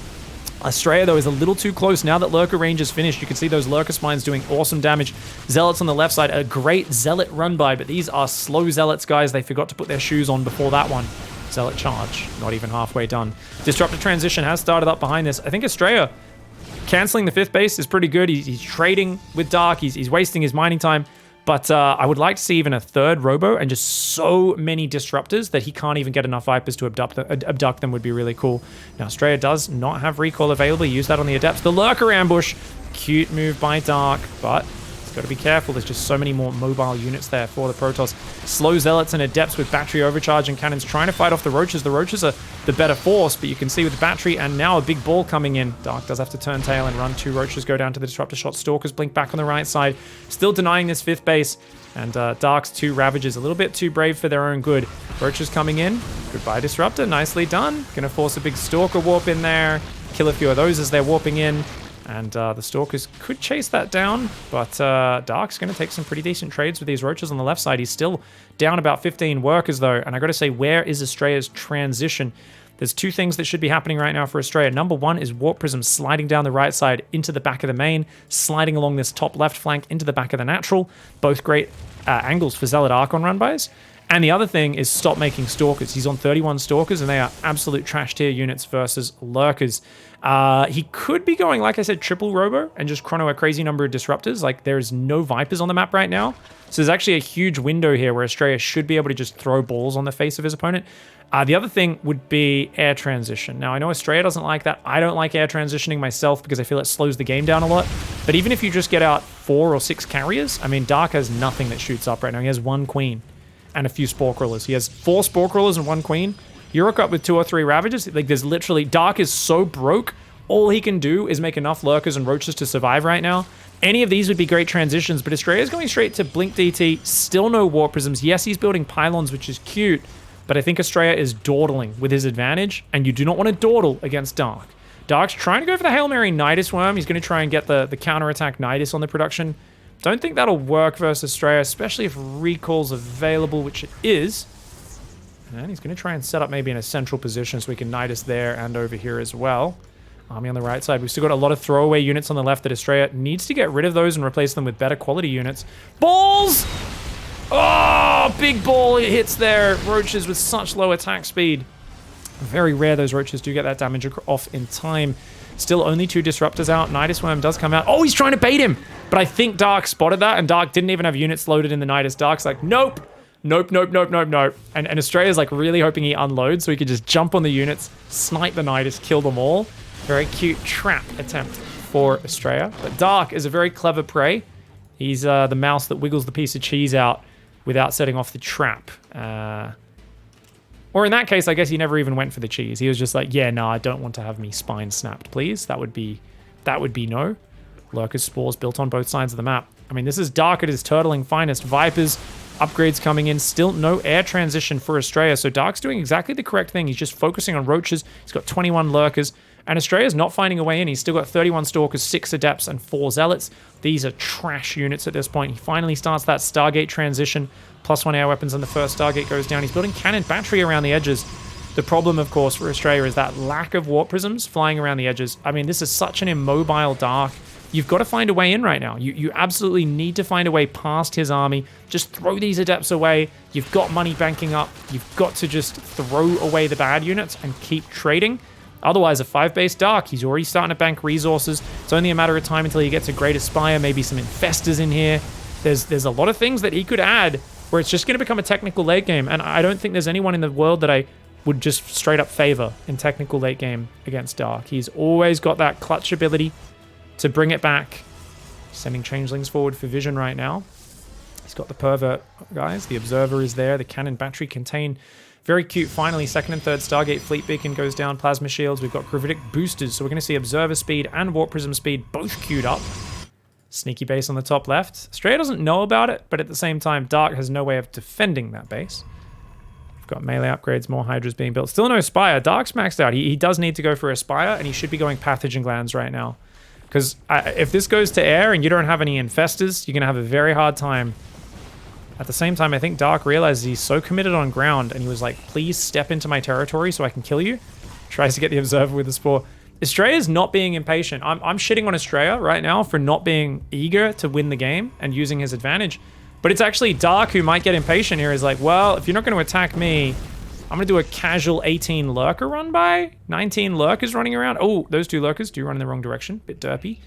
ASTREA, though, is a little too close. Now that Lurker range is finished, you can see those Lurker Spines doing awesome damage. Zealots on the left side, a great Zealot run by, but these are slow Zealots, guys. They forgot to put their shoes on before that one. Zealot charge, not even halfway done. Disruptor transition has started up behind this. I think ASTREA canceling the 5th base is pretty good. He's trading with Dark. He's wasting his mining time. But I would like to see even a 3rd Robo and just so many Disruptors that he can't even get enough Vipers to abduct them would be really cool. Now, ASTREA does not have recall available. Use that on the Adepts. The Lurker ambush. Cute move by Dark, but got to be careful. There's just so many more mobile units there for the Protoss. Slow Zealots and Adepts with battery overcharge and cannons trying to fight off the Roaches. The Roaches are the better force, but you can see with the battery and now a big ball coming in. Dark does have to turn tail and run. 2 Roaches go down to the Disruptor shot. Stalkers blink back on the right side. Still denying this 5th base. And Dark's 2 Ravagers a little bit too brave for their own good. Roaches coming in. Goodbye, Disruptor. Nicely done. Gonna force a big Stalker warp in there. Kill a few of those as they're warping in. And the Stalkers could chase that down, but Dark's going to take some pretty decent trades with these Roaches on the left side. He's still down about 15 workers, though. And I got to say, where is ASTREA's transition? There's 2 things that should be happening right now for ASTREA. Number 1 is Warp Prism sliding down the right side into the back of the main, sliding along this top left flank into the back of the natural. Both great angles for Zealot Archon run-bys. And the other thing is stop making Stalkers. He's on 31 Stalkers, and they are absolute trash tier units versus Lurkers. He could be going, like I said, triple Robo and just chrono a crazy number of Disruptors. Like, there's no Vipers on the map right now. So there's actually a huge window here where ASTREA should be able to just throw balls on the face of his opponent. The other thing would be air transition. Now, I know ASTREA doesn't like that. I don't like air transitioning myself because I feel it slows the game down a lot. But even if you just get out 4 or 6 carriers, I mean, Dark has nothing that shoots up right now. He has 1 Queen and a few Spore Crawlers. He has 4 Spore Crawlers and 1 Queen. You rock up with 2 or 3 Ravagers. Like, there's literally... Dark is so broke. All he can do is make enough Lurkers and Roaches to survive right now. Any of these would be great transitions, but ASTREA is going straight to Blink DT. Still no Warp Prisms. Yes, he's building Pylons, which is cute, but I think ASTREA is dawdling with his advantage, and you do not want to dawdle against Dark. Dark's trying to go for the Hail Mary Nidus Worm. He's going to try and get the counterattack Nidus on the production. Don't think that'll work versus ASTREA, especially if recall's available, which it is. And he's going to try and set up maybe in a central position so we can Nidus there and over here as well. Army on the right side. We've still got a lot of throwaway units on the left that ASTREA needs to get rid of those and replace them with better quality units. Balls! Oh, big ball hits there. Roaches with such low attack speed. Very rare those roaches do get that damage off in time. Still only 2 disruptors out. Nidus Worm does come out. Oh, he's trying to bait him. But I think Dark spotted that, and Dark didn't even have units loaded in the Nidus. Dark's like, nope. Nope, nope, nope, nope, nope. And Australia's like really hoping he unloads so he could just jump on the units, snipe the Nidus, kill them all. Very cute trap attempt for Australia. But Dark is a very clever prey. He's the mouse that wiggles the piece of cheese out without setting off the trap. Or in that case, I guess he never even went for the cheese. He was just like, yeah, no, I don't want to have me spine snapped, please. That would be no. Lurker's spores built on both sides of the map. I mean, this is Dark at his turtling finest. Vipers, upgrades coming in. Still no air transition for Australia. So Dark's doing exactly the correct thing. He's just focusing on roaches. He's got 21 lurkers. And Australia's not finding a way in. He's still got 31 stalkers, 6 adepts, and 4 zealots. These are trash units at this point. He finally starts that Stargate transition. +1 air weapons, and the first Stargate goes down. He's building cannon battery around the edges. The problem, of course, for Australia is that lack of warp prisms flying around the edges. I mean, this is such an immobile Dark. You've got to find a way in right now. You absolutely need to find a way past his army. Just throw these adepts away. You've got money banking up. You've got to just throw away the bad units and keep trading. Otherwise, a 5-base Dark, he's already starting to bank resources. It's only a matter of time until he gets a Great Aspire, maybe some Infestors in here. There's a lot of things that he could add where it's just going to become a technical late game. And I don't think there's anyone in the world that I would just straight up favor in technical late game against Dark. He's always got that clutch ability to bring it back. Sending changelings forward for vision right now. He's got the pervert, guys. The observer is there. The cannon battery contain. Very cute. Finally, 2nd and 3rd Stargate fleet beacon goes down. Plasma shields. We've got gravitic boosters. So we're going to see observer speed and warp prism speed both queued up. Sneaky base on the top left. Australia doesn't know about it, but at the same time, Dark has no way of defending that base. We've got melee upgrades, more Hydras being built. Still no Spire. Dark's maxed out. He does need to go for a Spire, and he should be going Pathogen Glands right now. Because if this goes to air and you don't have any Infestors, you're going to have a very hard time. At the same time, I think Dark realizes he's so committed on ground, and he was like, please step into my territory so I can kill you. Tries to get the Observer with the Spore. Australia's not being impatient. I'm shitting on Australia right now for not being eager to win the game and using his advantage. But it's actually Dark who might get impatient here. He's like, well, if you're not going to attack me, I'm going to do a casual 18 lurker run by. 19 lurkers running around. Oh, those 2 lurkers do run in the wrong direction. Bit derpy.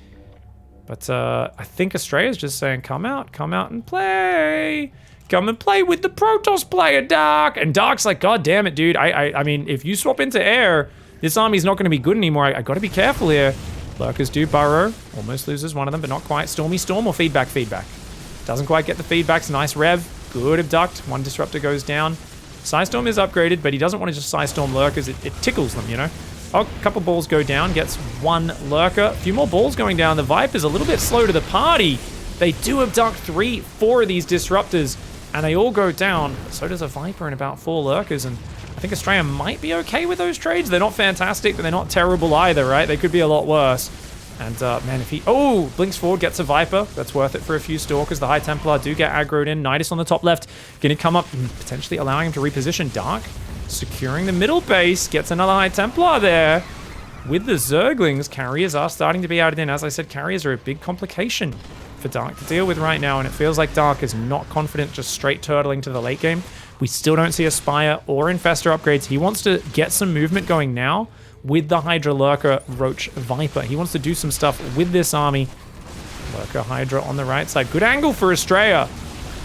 But I think Australia's just saying, come out and play. Come and play with the Protoss player, Dark. And Dark's like, God damn it, dude. I mean, if you swap into air, this army's not going to be good anymore. I got to be careful here. Lurkers do burrow. Almost loses one of them, but not quite. Stormy Storm or feedback? Feedback. Doesn't quite get the feedbacks. Nice rev. Good abduct. 1 disruptor goes down. Psystorm is upgraded, but he doesn't want to just Psystorm lurkers. It tickles them, you know? Oh, a couple balls go down. Gets 1 lurker. A few more balls going down. The Viper's a little bit slow to the party. They do abduct 4 of these disruptors, and they all go down. So does a Viper and about 4 lurkers, and I think Australia might be okay with those trades. They're not fantastic, but they're not terrible either, right? They could be a lot worse. And, man, if he... Oh, blinks forward, gets a Viper. That's worth it for a few Stalkers. The High Templar do get aggroed in. Nidus on the top left. Going to come up and potentially allowing him to reposition. Dark securing the middle base. Gets another High Templar there. With the Zerglings, carriers are starting to be added in. As I said, carriers are a big complication for Dark to deal with right now. And it feels like Dark is not confident just straight turtling to the late game. We still don't see a Spire or Infestor upgrades. He wants to get some movement going now with the Hydra Lurker Roach Viper. He wants to do some stuff with this army. Lurker Hydra on the right side. Good angle for Australia.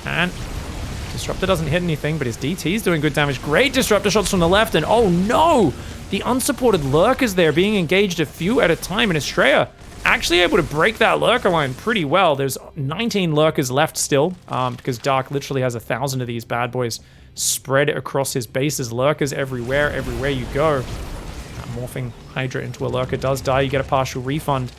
And Disruptor doesn't hit anything, but his DT is doing good damage. Great Disruptor shots from the left, and oh no! The unsupported Lurkers there being engaged a few at a time, in Australia actually able to break that Lurker line pretty well. There's 19 Lurkers left still, because Dark literally has 1,000 of these bad boys spread across his bases. Lurkers everywhere you go. Morphing Hydra into a Lurker does die. You get a partial refund.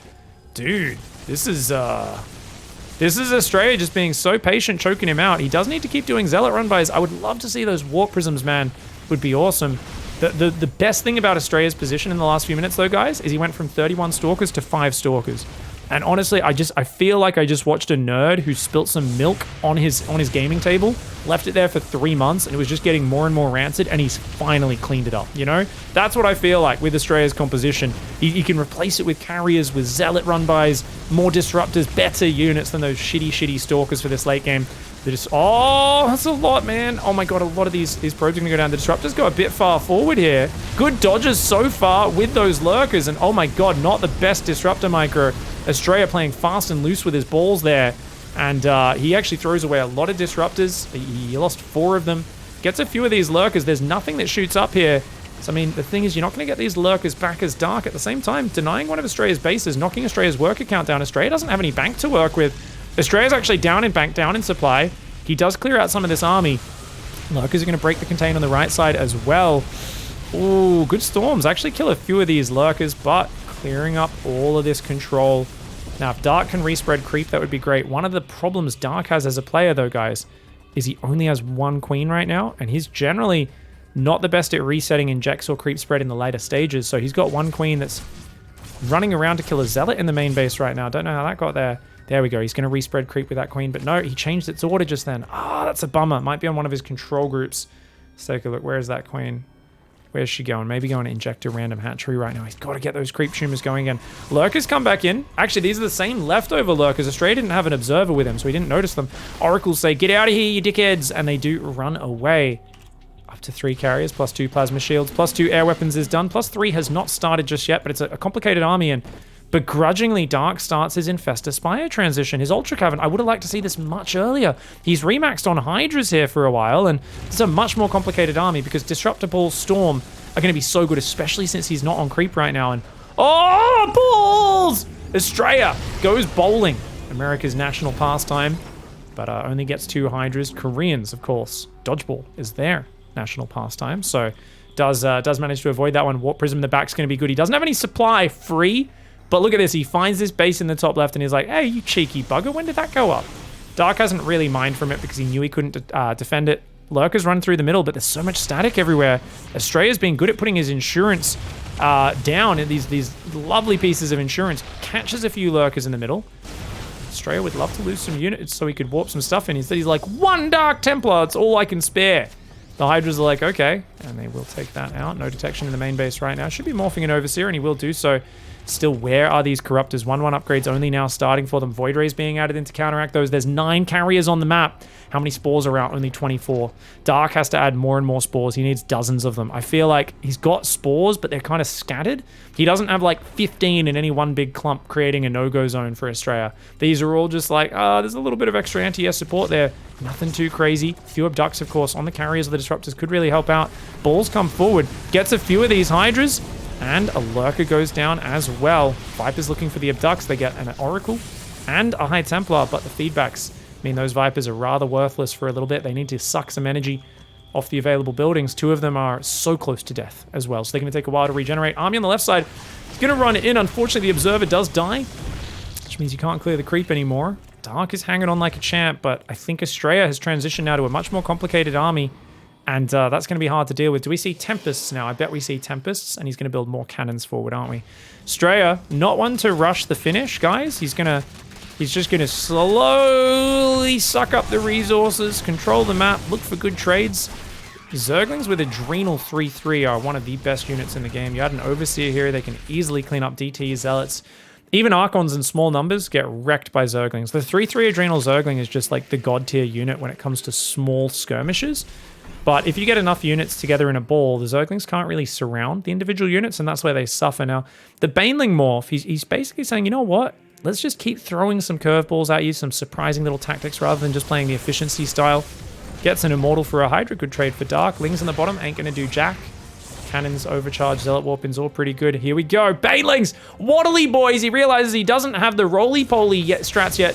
Dude, this is Australia just being so patient, choking him out. He does need to keep doing Zealot run-bys. I would love to see those Warp Prisms, man. Would be awesome. The best thing about Australia's position in the last few minutes, though, guys, is he went from 31 Stalkers to 5 Stalkers. And honestly, I feel like I just watched a nerd who spilt some milk on his gaming table, left it there for 3 months, and it was just getting more and more rancid, and he's finally cleaned it up, you know? That's what I feel like with ASTREA's composition. You can replace it with carriers, with zealot run-bys, more disruptors, better units than those shitty stalkers for this late game. They're just, oh, that's a lot, man. Oh my god, a lot of these probes are going to go down. The disruptors go a bit far forward here. Good dodges so far with those lurkers, and oh my god, not the best disruptor micro. ASTREA playing fast and loose with his balls there, and he actually throws away a lot of disruptors. He lost 4 of them. Gets a few of these lurkers. There's nothing that shoots up here. So, I mean, the thing is, you're not going to get these lurkers back as dark. At the same time, denying one of ASTREA's bases, knocking ASTREA's worker count down. ASTREA doesn't have any bank to work with. ASTREA's actually down in bank, down in supply. He does clear out some of this army. Lurkers are going to break the contain on the right side as well. Ooh, good storms. Actually kill a few of these lurkers, but clearing up all of this control. Now, if Dark can respread creep, that would be great. One of the problems Dark has as a player, though, guys, is he only has 1 queen right now, and he's generally not the best at resetting injects or creep spread in the later stages. So he's got 1 queen that's running around to kill a zealot in the main base right now. Don't know how that got there. There we go. He's going to respread creep with that queen, but no, he changed its order just then. Ah, that's a bummer. Might be on one of his control groups. Let's take a look. Where is that queen? Where's she going? Maybe going to inject a random hatchery right now. He's got to get those creep tumors going again. Lurkers come back in. Actually, these are the same leftover lurkers. ASTREA didn't have an observer with him, so he didn't notice them. Oracles say, get out of here, you dickheads. And they do run away. Up to 3 carriers, plus 2 plasma shields, plus 2 air weapons is done. Plus 3 has not started just yet, but it's a complicated army, and begrudgingly, Dark starts his Infestor Spire transition. His Ultra Cavern, I would have liked to see this much earlier. He's remaxed on Hydras here for a while, and it's a much more complicated army because Disruptor Ball, Storm are going to be so good, especially since he's not on creep right now. And oh, balls! ASTREA goes bowling. America's national pastime, but only gets 2 Hydras. Koreans, of course. Dodgeball is their national pastime, so does manage to avoid that one. Warp Prism in the back's going to be good. He doesn't have any supply free. But look at this, he finds this base in the top left and he's like, hey, you cheeky bugger, when did that go up? Dark hasn't really mined from it because he knew he couldn't defend it. Lurkers run through the middle, but there's so much static everywhere. ASTREA's been good at putting his insurance down in these lovely pieces of insurance. Catches a few lurkers in the middle. ASTREA would love to lose some units so he could warp some stuff in. Instead, he's like, 1 Dark Templar, it's all I can spare. The Hydras are like, okay, and they will take that out. No detection in the main base right now. Should be morphing an Overseer, and he will do so. Still, where are these Corruptors? 1/1 upgrades only now starting for them. Void Rays being added in to counteract those. There's 9 carriers on the map. How many spores are out? Only 24. Dark has to add more and more spores. He needs dozens of them. I feel like he's got spores, but they're kind of scattered. He doesn't have like 15 in any one big clump creating a no-go zone for ASTREA. These are all just like, there's a little bit of extra anti-air support there. Nothing too crazy. Few abducts, of course, on the carriers of the Disruptors could really help out. Balls come forward. Gets a few of these Hydras. And a Lurker goes down as well. Vipers looking for the abducts. They get an Oracle and a High Templar, but the feedbacks mean those Vipers are rather worthless for a little bit. They need to suck some energy off the available buildings. 2 of them are so close to death as well, so they're going to take a while to regenerate. Army on the left side is going to run in. Unfortunately, the Observer does die, which means you can't clear the creep anymore. Dark is hanging on like a champ, but I think ASTREA has transitioned now to a much more complicated army. And that's going to be hard to deal with. Do we see Tempests now? I bet we see Tempests, and he's going to build more cannons forward, aren't we? ASTREA, not one to rush the finish, guys. He's just going to slowly suck up the resources, control the map, look for good trades. Zerglings with Adrenal 3/3 are one of the best units in the game. You add an Overseer here, they can easily clean up DT Zealots. Even Archons in small numbers get wrecked by Zerglings. The 3/3 Adrenal Zergling is just like the god tier unit when it comes to small skirmishes. But if you get enough units together in a ball, the Zerglings can't really surround the individual units, and that's where they suffer. Now, the Baneling morph, he's basically saying, you know what? Let's just keep throwing some curveballs at you, some surprising little tactics, rather than just playing the efficiency style. Gets an Immortal for a Hydra, good trade for Dark. Lings on the bottom, ain't gonna do jack. Cannons, overcharge, Zealot Warpins, all pretty good. Here we go, Banelings! Waddly boys! He realizes he doesn't have the roly-poly strats yet.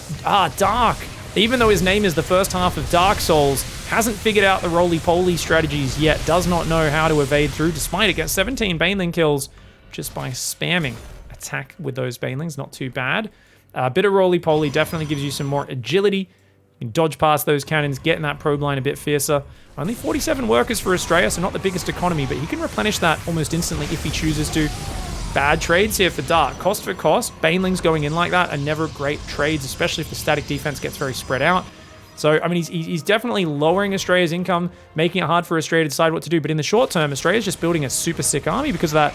Dark. Even though his name is the first half of Dark Souls, hasn't figured out the roly-poly strategies yet, does not know how to evade through, despite it gets 17 Baneling kills just by spamming attack with those Banelings. Not too bad. A bit of roly-poly definitely gives you some more agility. You can dodge past those cannons, get in that probe line a bit fiercer. Only 47 workers for ASTREA, so not the biggest economy, but he can replenish that almost instantly if he chooses to. bad trades here for Dark. Cost for cost, Banelings going in like that are never great trades, especially if the static defense gets very spread out. So, I mean, he's definitely lowering Australia's income, making it hard for Australia to decide what to do. But in the short term, Australia's just building a super sick army because of that.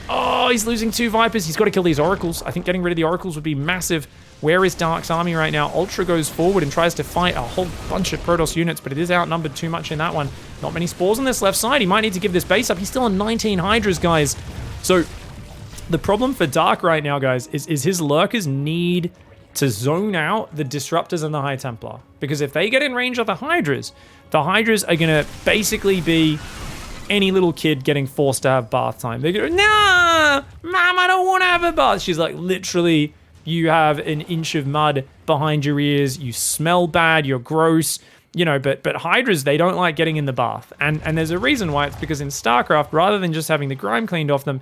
Oh, he's losing 2 Vipers. He's got to kill these Oracles. I think getting rid of the Oracles would be massive. Where is Dark's army right now? Ultra goes forward and tries to fight a whole bunch of Protoss units, but it is outnumbered too much in that one. Not many spores on this left side. He might need to give this base up. He's still on 19 Hydras, guys. So, the problem for Dark right now, guys, is his Lurkers need to zone out the Disruptors and the High Templar. Because if they get in range of the Hydras are going to basically be any little kid getting forced to have bath time. They go, nah, Mom, I don't want to have a bath. She's like, literally, you have an inch of mud behind your ears. You smell bad. You're gross. You know, but Hydras, they don't like getting in the bath. And there's a reason why. It's because in StarCraft, rather than just having the grime cleaned off them,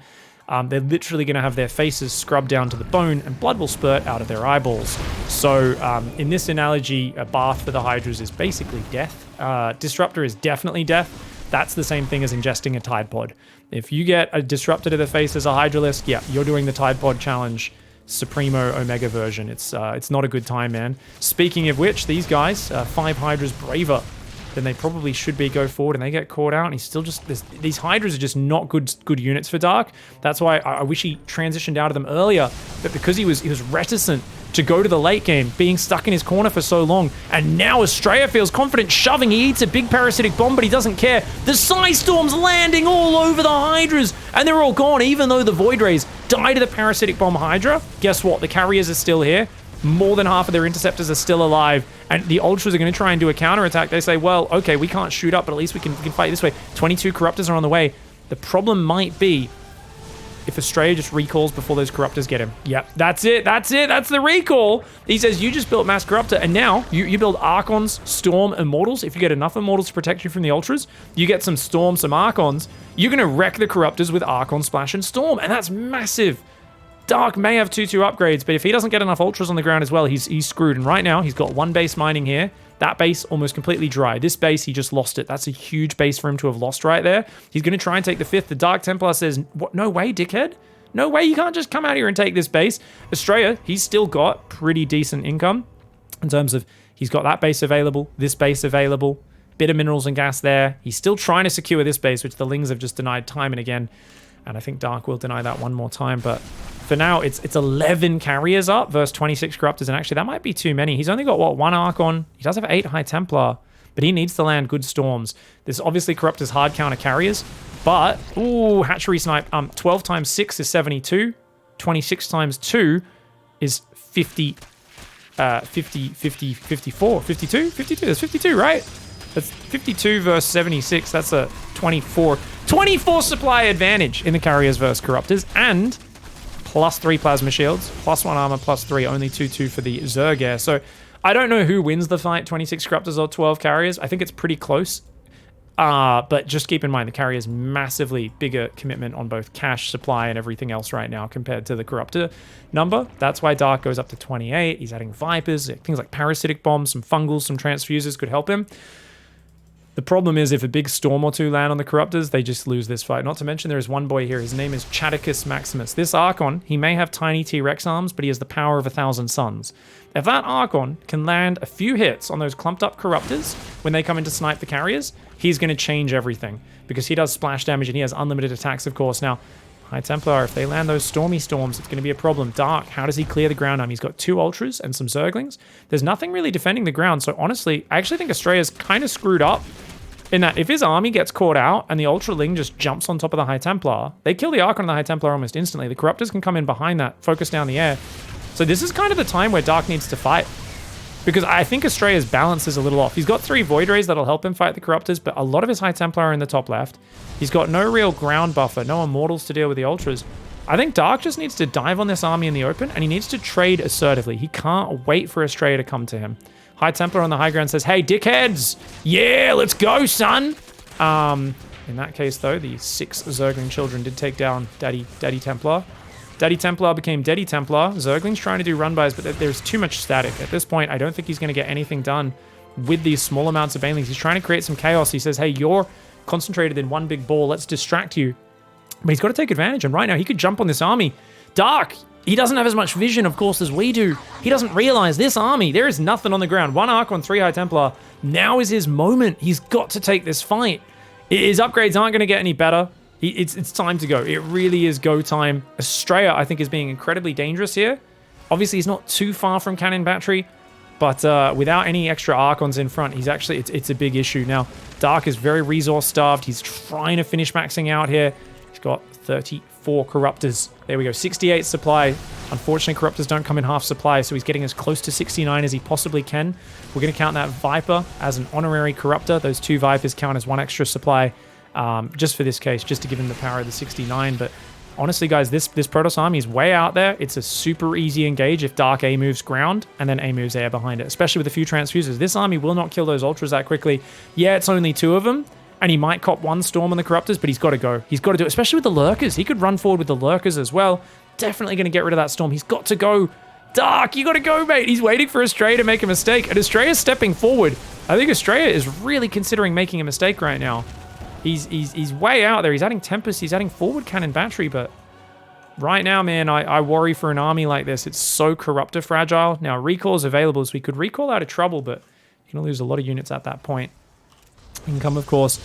they're literally going to have their faces scrubbed down to the bone and blood will spurt out of their eyeballs. So in this analogy, a bath for the Hydras is basically death. Disruptor is definitely death. That's the same thing as ingesting a Tide Pod. If you get a Disruptor to the face as a Hydralisk, yeah, you're doing the Tide Pod challenge Supremo Omega version. It's not a good time, man. Speaking of which, these guys, 5 Hydras braver than they probably should be, go forward, and they get caught out, and he's still just... These Hydras are just not good units for Dark. That's why I wish he transitioned out of them earlier, but because he was reticent to go to the late game, being stuck in his corner for so long, and now ASTREA feels confident shoving. He eats a big parasitic bomb, but he doesn't care. The Psystorm's landing all over the Hydras, and they're all gone, even though the Void Rays die to the parasitic bomb Hydra. Guess what? The carriers are still here. More than half of their interceptors are still alive, and the Ultras are going to try and do a counterattack. They say, well, okay, we can't shoot up, but at least we can fight this way. 22 Corruptors are on the way. The problem might be if ASTREA just recalls before those Corruptors get him. Yep, that's it. That's the recall. He says, you just built Mass Corruptor, and now you build Archons, Storm, Immortals. If you get enough Immortals to protect you from the Ultras, you get some Storm, some Archons, you're going to wreck the Corruptors with Archon, Splash, and Storm, and that's massive. Dark may have 2/2 upgrades, but if he doesn't get enough Ultras on the ground as well, he's screwed. And right now, he's got 1 base mining here. That base almost completely dry. This base, he just lost it. That's a huge base for him to have lost right there. He's going to try and take the 5th. The Dark Templar says, "What? No way, dickhead. No way, you can't just come out here and take this base." ASTREA, he's still got pretty decent income in terms of he's got that base available, this base available, bit of minerals and gas there. He's still trying to secure this base, which the Lings have just denied time and again. And I think Dark will deny that one more time, but for now, it's 11 carriers up versus 26 Corruptors, and actually that might be too many. He's only got, what, 1 Archon? He does have 8 High Templar, but he needs to land good Storms. There's obviously Corruptors hard counter carriers, but, ooh, Hatchery Snipe. 12 times 6 is 72. 26 times 2 is 50, 54, 52? 52, that's 52, right? That's 52 versus 76, that's a 24 supply advantage in the carriers versus Corruptors, and +3 plasma shields, +1 armor, +3, only 2/2 for the Zerg. So I don't know who wins the fight, 26 Corruptors or 12 carriers. I think it's pretty close. But just keep in mind, the carrier's massively bigger commitment on both cash, supply, and everything else right now compared to the Corruptor number. That's why Dark goes up to 28. He's adding Vipers, things like parasitic bombs, some fungals, some transfusers could help him. The problem is if a big storm or two land on the Corruptors, they just lose this fight. Not to mention there is one boy here. His name is Chaticus Maximus. This Archon, he may have tiny T-Rex arms, but he has the power of 1,000 suns. If that Archon can land a few hits on those clumped up Corruptors when they come in to snipe the carriers, he's going to change everything because he does splash damage and he has unlimited attacks, of course. Now, High Templar, if they land those Stormy Storms, it's going to be a problem. Dark, how does he clear the ground? He's got 2 Ultras and some Zerglings. There's nothing really defending the ground, so honestly, I actually think ASTREA's kind of screwed up in that if his army gets caught out and the Ultraling just jumps on top of the High Templar, they kill the Archon and the High Templar almost instantly. The Corruptors can come in behind that, focus down the air. So this is kind of the time where Dark needs to fight, because I think ASTREA's balance is a little off. He's got 3 Void Rays that'll help him fight the Corruptors, but a lot of his High Templar are in the top left. He's got no real ground buffer, no Immortals to deal with the Ultras. I think Dark just needs to dive on this army in the open, and he needs to trade assertively. He can't wait for ASTREA to come to him. High Templar on the high ground says, "Hey, dickheads! Yeah, let's go, son!" In that case, though, the 6 Zergling children did take down Daddy Templar. Daddy Templar became Daddy Templar. Zergling's trying to do run-bys, but there's too much static. At this point, I don't think he's going to get anything done with these small amounts of Banelings. He's trying to create some chaos. He says, hey, you're concentrated in one big ball. Let's distract you. But he's got to take advantage, and right now he could jump on this army. Dark, he doesn't have as much vision, of course, as we do. He doesn't realize this army, there is nothing on the ground. 1 Archon, 3 High Templar. Now is his moment. He's got to take this fight. His upgrades aren't going to get any better. It's time to go. It really is go time. ASTREA, I think, is being incredibly dangerous here. Obviously, he's not too far from Cannon Battery, but without any extra Archons in front, he's actually, it's a big issue. Now, Dark is very resource starved. He's trying to finish maxing out here. He's got 34 Corruptors. There we go, 68 supply. Unfortunately, Corruptors don't come in half supply, so he's getting as close to 69 as he possibly can. We're going to count that Viper as an honorary Corruptor. Those 2 Vipers count as 1 extra supply, just for this case, just to give him the power of the 69. But honestly, guys, this Protoss army is way out there. It's a super easy engage if Dark A moves ground and then A moves air behind it, especially with a few transfusers. This army will not kill those Ultras that quickly. Yeah, it's only 2 of them, and he might cop 1 Storm on the Corruptors, but he's got to go. He's got to do it, especially with the Lurkers. He could run forward with the Lurkers as well. Definitely going to get rid of that Storm. He's got to go. Dark, you got to go, mate. He's waiting for ASTREA to make a mistake, and ASTREA is stepping forward. I think ASTREA is really considering making a mistake right now. He's way out there. He's adding Tempest. He's adding forward Cannon Battery, but right now, man, I worry for an army like this. It's so Corruptor fragile. Now, recall is available, so we could recall out of trouble, but you're going to lose a lot of units at that point. Income, of course,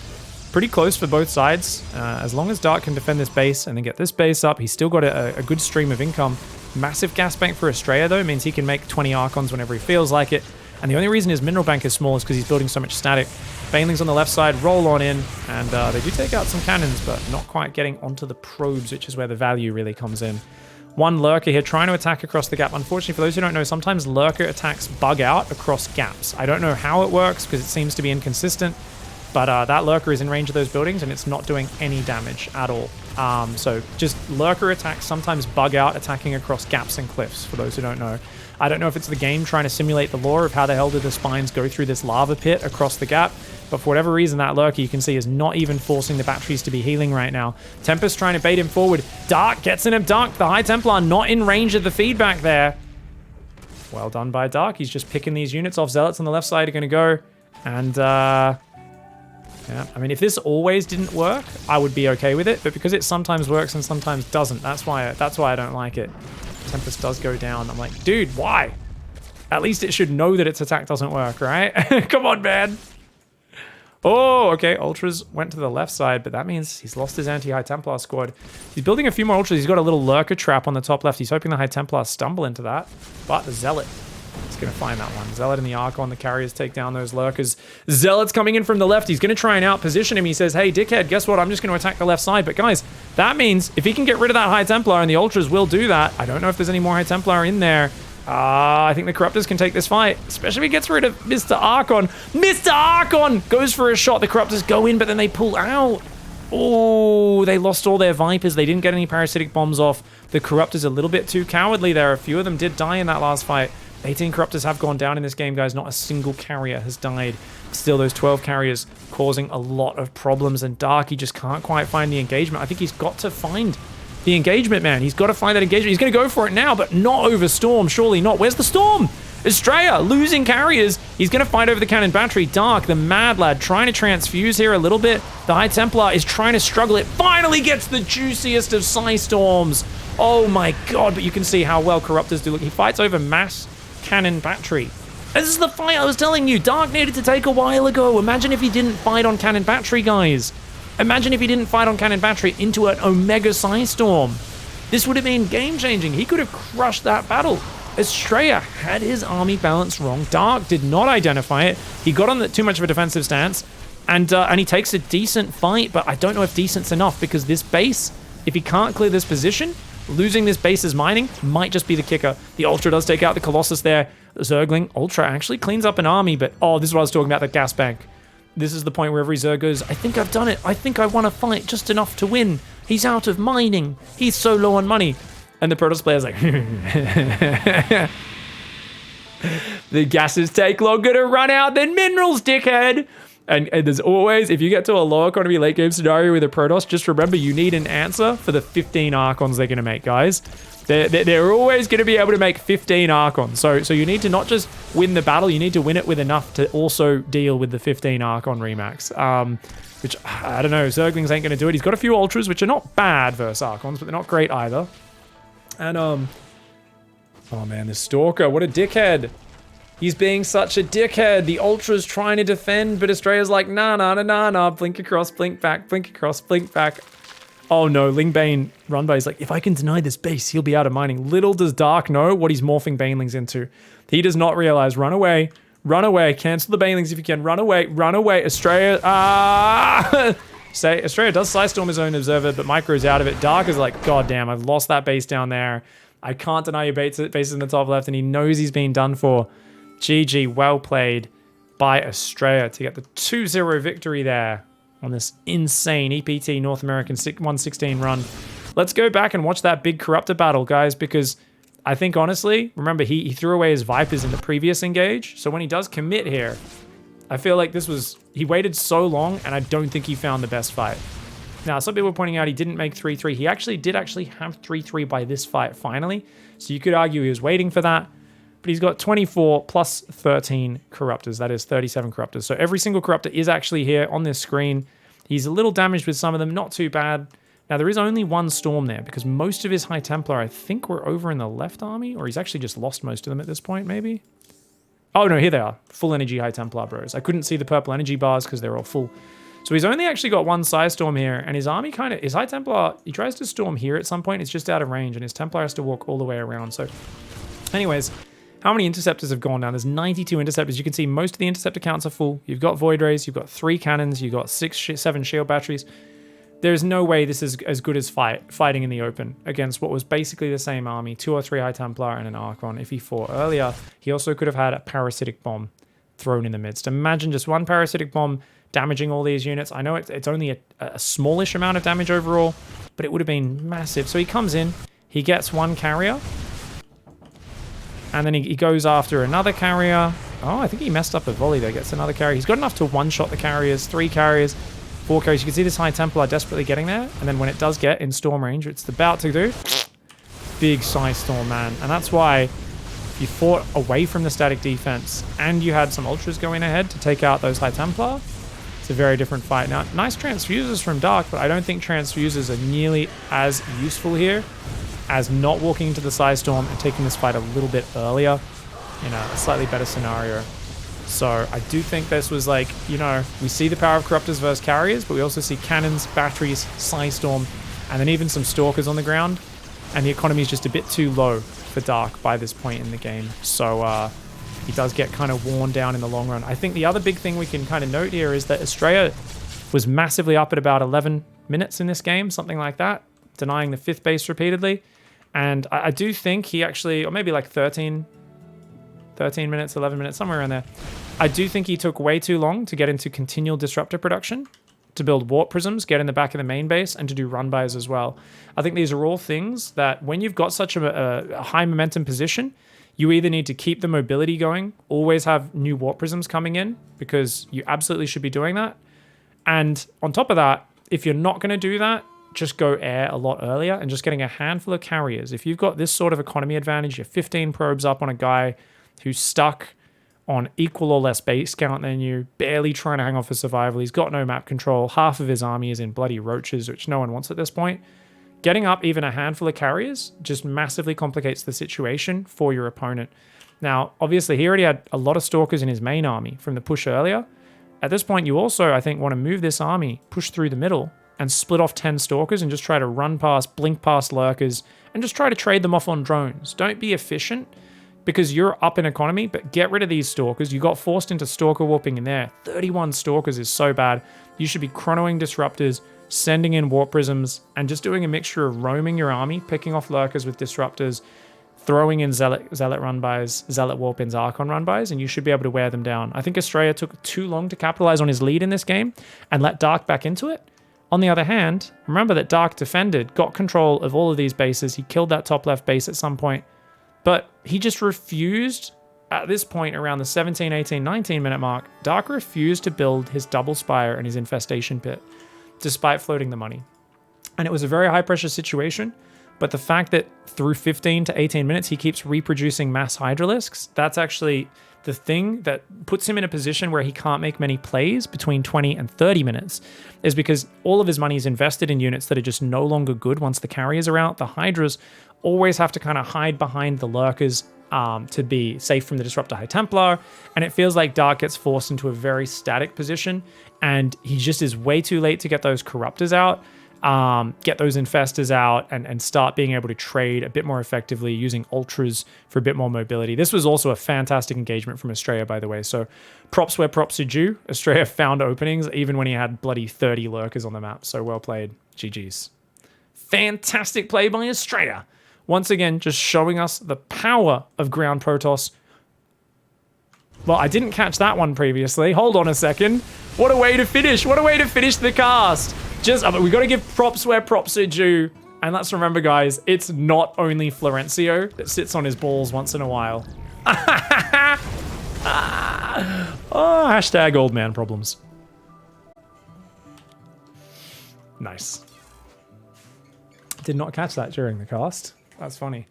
pretty close for both sides. As long as Dark can defend this base and then get this base up, he's still got a good stream of income. Massive gas bank for ASTREA, though, means he can make 20 Archons whenever he feels like it. And the only reason his mineral bank is small is because he's building so much static. Banelings on the left side roll on in, and they do take out some cannons, but not quite getting onto the probes, which is where the value really comes in. 1 Lurker here trying to attack across the gap. Unfortunately, for those who don't know, sometimes Lurker attacks bug out across gaps. I don't know how it works because it seems to be inconsistent, but that Lurker is in range of those buildings and it's not doing any damage at all. So just Lurker attacks sometimes bug out attacking across gaps and cliffs, for those who don't know. I don't know if it's the game trying to simulate the lore of how the hell did the spines go through this lava pit across the gap, but for whatever reason, that Lurker, you can see, is not even forcing the batteries to be healing right now. Tempest trying to bait him forward. Dark gets in him. Dark, the High Templar, not in range of the feedback there. Well done by Dark. He's just picking these units off. Zealots on the left side are going to go. And, yeah, I mean, if this always didn't work, I would be okay with it, but because it sometimes works and sometimes doesn't, that's why I don't like it. Tempest does go down. I'm like, dude, why? At least it should know that its attack doesn't work, right? Come on, man. Oh, okay. Ultras went to the left side, but that means he's lost his anti-High Templar squad. He's building a few more Ultras. He's got a little Lurker trap on the top left. He's hoping the High Templar stumble into that, but the Zealot is going to find that one. Zealot and the Archon, the carriers take down those Lurkers. Zealot's coming in from the left. He's going to try and out-position him. He says, hey, dickhead, guess what? I'm just going to attack the left side. But guys, that means if he can get rid of that High Templar, and the Ultras will do that. I don't know if there's any more High Templar in there. I think the Corruptors can take this fight, especially if he gets rid of Mr. Archon. Mr. Archon goes for a shot. The Corruptors go in, but then they pull out. Oh, they lost all their Vipers. They didn't get any parasitic bombs off. The Corruptors a little bit too cowardly there. A few of them did die in that last fight. 18 Corruptors have gone down in this game, guys. Not a single carrier has died. Still, those 12 carriers causing a lot of problems. And Dark, he just can't quite find the engagement. I think he's got to find the engagement, man. He's got to find that engagement. He's going to go for it now, but not over Storm. Surely not. Where's the Storm? ASTREA losing carriers. He's going to fight over the Cannon Battery. Dark, the mad lad, trying to transfuse here a little bit. The High Templar is trying to struggle. It finally gets the juiciest of Psy Storms. Oh my god, but you can see how well Corruptors do. Look, he fights over mass Cannon Battery. This is the fight I was telling you. Dark needed to take a while ago. Imagine if he didn't fight on Cannon Battery, guys. Imagine if he didn't fight on Cannon Battery into an Omega Psy Storm. This would have been game-changing. He could have crushed that battle. ASTREA had his army balance wrong. Dark did not identify it. He got on too much of a defensive stance, and he takes a decent fight, but I don't know if decent's enough, because this base, if he can't clear this position, losing this base as mining might just be the kicker. The Ultra does take out the Colossus there. The Zergling Ultra actually cleans up an army, but oh, this is what I was talking about, the gas bank. This is the point where every Zerg goes, I think I've done it. I think I won a fight just enough to win. He's out of mining. He's so low on money. And the Protoss player's like, the gases take longer to run out than minerals, dickhead. And there's always, if you get to a low economy late game scenario with a Protoss, just remember you need an answer for the 15 Archons they're going to make, guys. They're always going to be able to make 15 Archons. So you need to not just win the battle, you need to win it with enough to also deal with the 15 Archon remax. Which, I don't know, Zerglings ain't going to do it. He's got a few Ultras, which are not bad versus Archons, but they're not great either. And, oh man, this Stalker, what a dickhead. He's being such a dickhead. The Ultra's trying to defend, but Astrea's like, nah. Blink across, blink back, blink across, blink back. Oh no, Lingbane run by. He's like, if I can deny this base, he'll be out of mining. Little does Dark know what he's morphing Banelings into. He does not realize. Run away, cancel the Banelings if you can. Run away, Astrea. Astrea does Psystorm his own observer, but Micro's out of it. Dark is like, god damn, I've lost that base down there. I can't deny your bases in the top left, and he knows he's being done for. GG, well played by Astrea to get the 2-0 victory there on this insane EPT North American 116 run. Let's go back and watch that big Corruptor battle, guys, because I think, honestly, remember, he threw away his Vipers in the previous engage, so when he does commit here, I feel like he waited so long, and I don't think he found the best fight. Now, some people are pointing out he didn't make 3-3. He did actually have 3-3 by this fight, finally, so you could argue he was waiting for that. But he's got 24 plus 13 Corruptors. That is 37 Corruptors. So every single Corruptor is actually here on this screen. He's a little damaged with some of them, not too bad. Now, there is only one Storm there because most of his High Templar, I think, were over in the left army. Or he's actually just lost most of them at this point, maybe? Oh, no, here they are. Full energy High Templar bros. I couldn't see the purple energy bars because they're all full. So he's only actually got one Psystorm here. And his army his High Templar, he tries to storm here at some point. It's just out of range. And his Templar has to walk all the way around. So anyways, how many Interceptors have gone down? There's 92 Interceptors. You can see most of the Interceptor counts are full. You've got Void Rays, you've got 3 cannons, you've got 7 shield batteries. There's no way this is as good as fighting in the open against what was basically the same army, 2 or 3 High Templar and an Archon. If he fought earlier, he also could have had a Parasitic Bomb thrown in the midst. Imagine just one Parasitic Bomb damaging all these units. I know it's only a smallish amount of damage overall, but it would have been massive. So he comes in, he gets one carrier, and then he goes after another carrier. Oh, I think he messed up a volley there. Gets another carrier. He's got enough to one-shot the carriers. 3 carriers, 4 carriers. You can see this High Templar desperately getting there. And then when it does get in storm range, it's about to do. Big Psystorm, man. And that's why if you fought away from the static defense and you had some Ultras going ahead to take out those High Templar, it's a very different fight. Now, nice Transfusers from Dark, but I don't think Transfusers are nearly as useful here as not walking into the Psystorm and taking this fight a little bit earlier in a slightly better scenario. So I do think this was like, you know, we see the power of Corruptors versus carriers, but we also see cannons, batteries, Psystorm, and then even some Stalkers on the ground. And the economy is just a bit too low for Dark by this point in the game. So he does get kind of worn down in the long run. I think the other big thing we can kind of note here is that Astrea was massively up at about 11 minutes in this game, something like that, denying the 5th base repeatedly. And I do think he actually, or maybe like 13 minutes, 11 minutes, somewhere around there. I do think he took way too long to get into continual disruptor production, to build warp prisms, get in the back of the main base, and to do run-bys as well. I think these are all things that when you've got such a high momentum position, you either need to keep the mobility going, always have new warp prisms coming in, because you absolutely should be doing that. And on top of that, if you're not going to do that, just go air a lot earlier and just getting a handful of carriers. If you've got this sort of economy advantage, you're 15 probes up on a guy who's stuck on equal or less base count than you, barely trying to hang on for survival. He's got no map control. Half of his army is in bloody roaches, which no one wants at this point. Getting up even a handful of carriers just massively complicates the situation for your opponent. Now, obviously, he already had a lot of Stalkers in his main army from the push earlier. At this point, you also, I think, want to move this army, push through the middle, and split off 10 Stalkers and just try to run past, blink past Lurkers, and just try to trade them off on drones. Don't be efficient, because you're up in economy, but get rid of these Stalkers. You got forced into Stalker warping in there. 31 Stalkers is so bad. You should be chronoing Disruptors, sending in Warp Prisms, and just doing a mixture of roaming your army, picking off Lurkers with Disruptors, throwing in Zealot run-bys, Zealot warp-ins, Archon run-bys, and you should be able to wear them down. I think Astrea took too long to capitalize on his lead in this game and let Dark back into it. On the other hand, remember that Dark defended, got control of all of these bases. He killed that top left base at some point, but he just refused, at this point around the 17, 18, 19 minute mark, Dark refused to build his double spire and his infestation pit, despite floating the money. And it was a very high pressure situation, But the fact that through 15 to 18 minutes, he keeps reproducing mass Hydralisks, that's actually the thing that puts him in a position where he can't make many plays between 20 and 30 minutes, is because all of his money is invested in units that are just no longer good once the carriers are out. The Hydras always have to kind of hide behind the Lurkers to be safe from the Disruptor High Templar, and it feels like Dark gets forced into a very static position, and he just is way too late to get those Corruptors out, get those Infestors out, and start being able to trade a bit more effectively using Ultras for a bit more mobility. This was also a fantastic engagement from ASTREA, by the way, so props where props are due. ASTREA found openings even when he had bloody 30 Lurkers on the map, so well played. GG's. Fantastic play by ASTREA. Once again, just showing us the power of ground Protoss. Well, I didn't catch that one previously. Hold on a second. What a way to finish. What a way to finish the cast. We got to give props where props are due. And let's remember, guys, it's not only Florencio that sits on his balls once in a while. Oh, hashtag old man problems. Nice. Did not catch that during the cast. That's funny.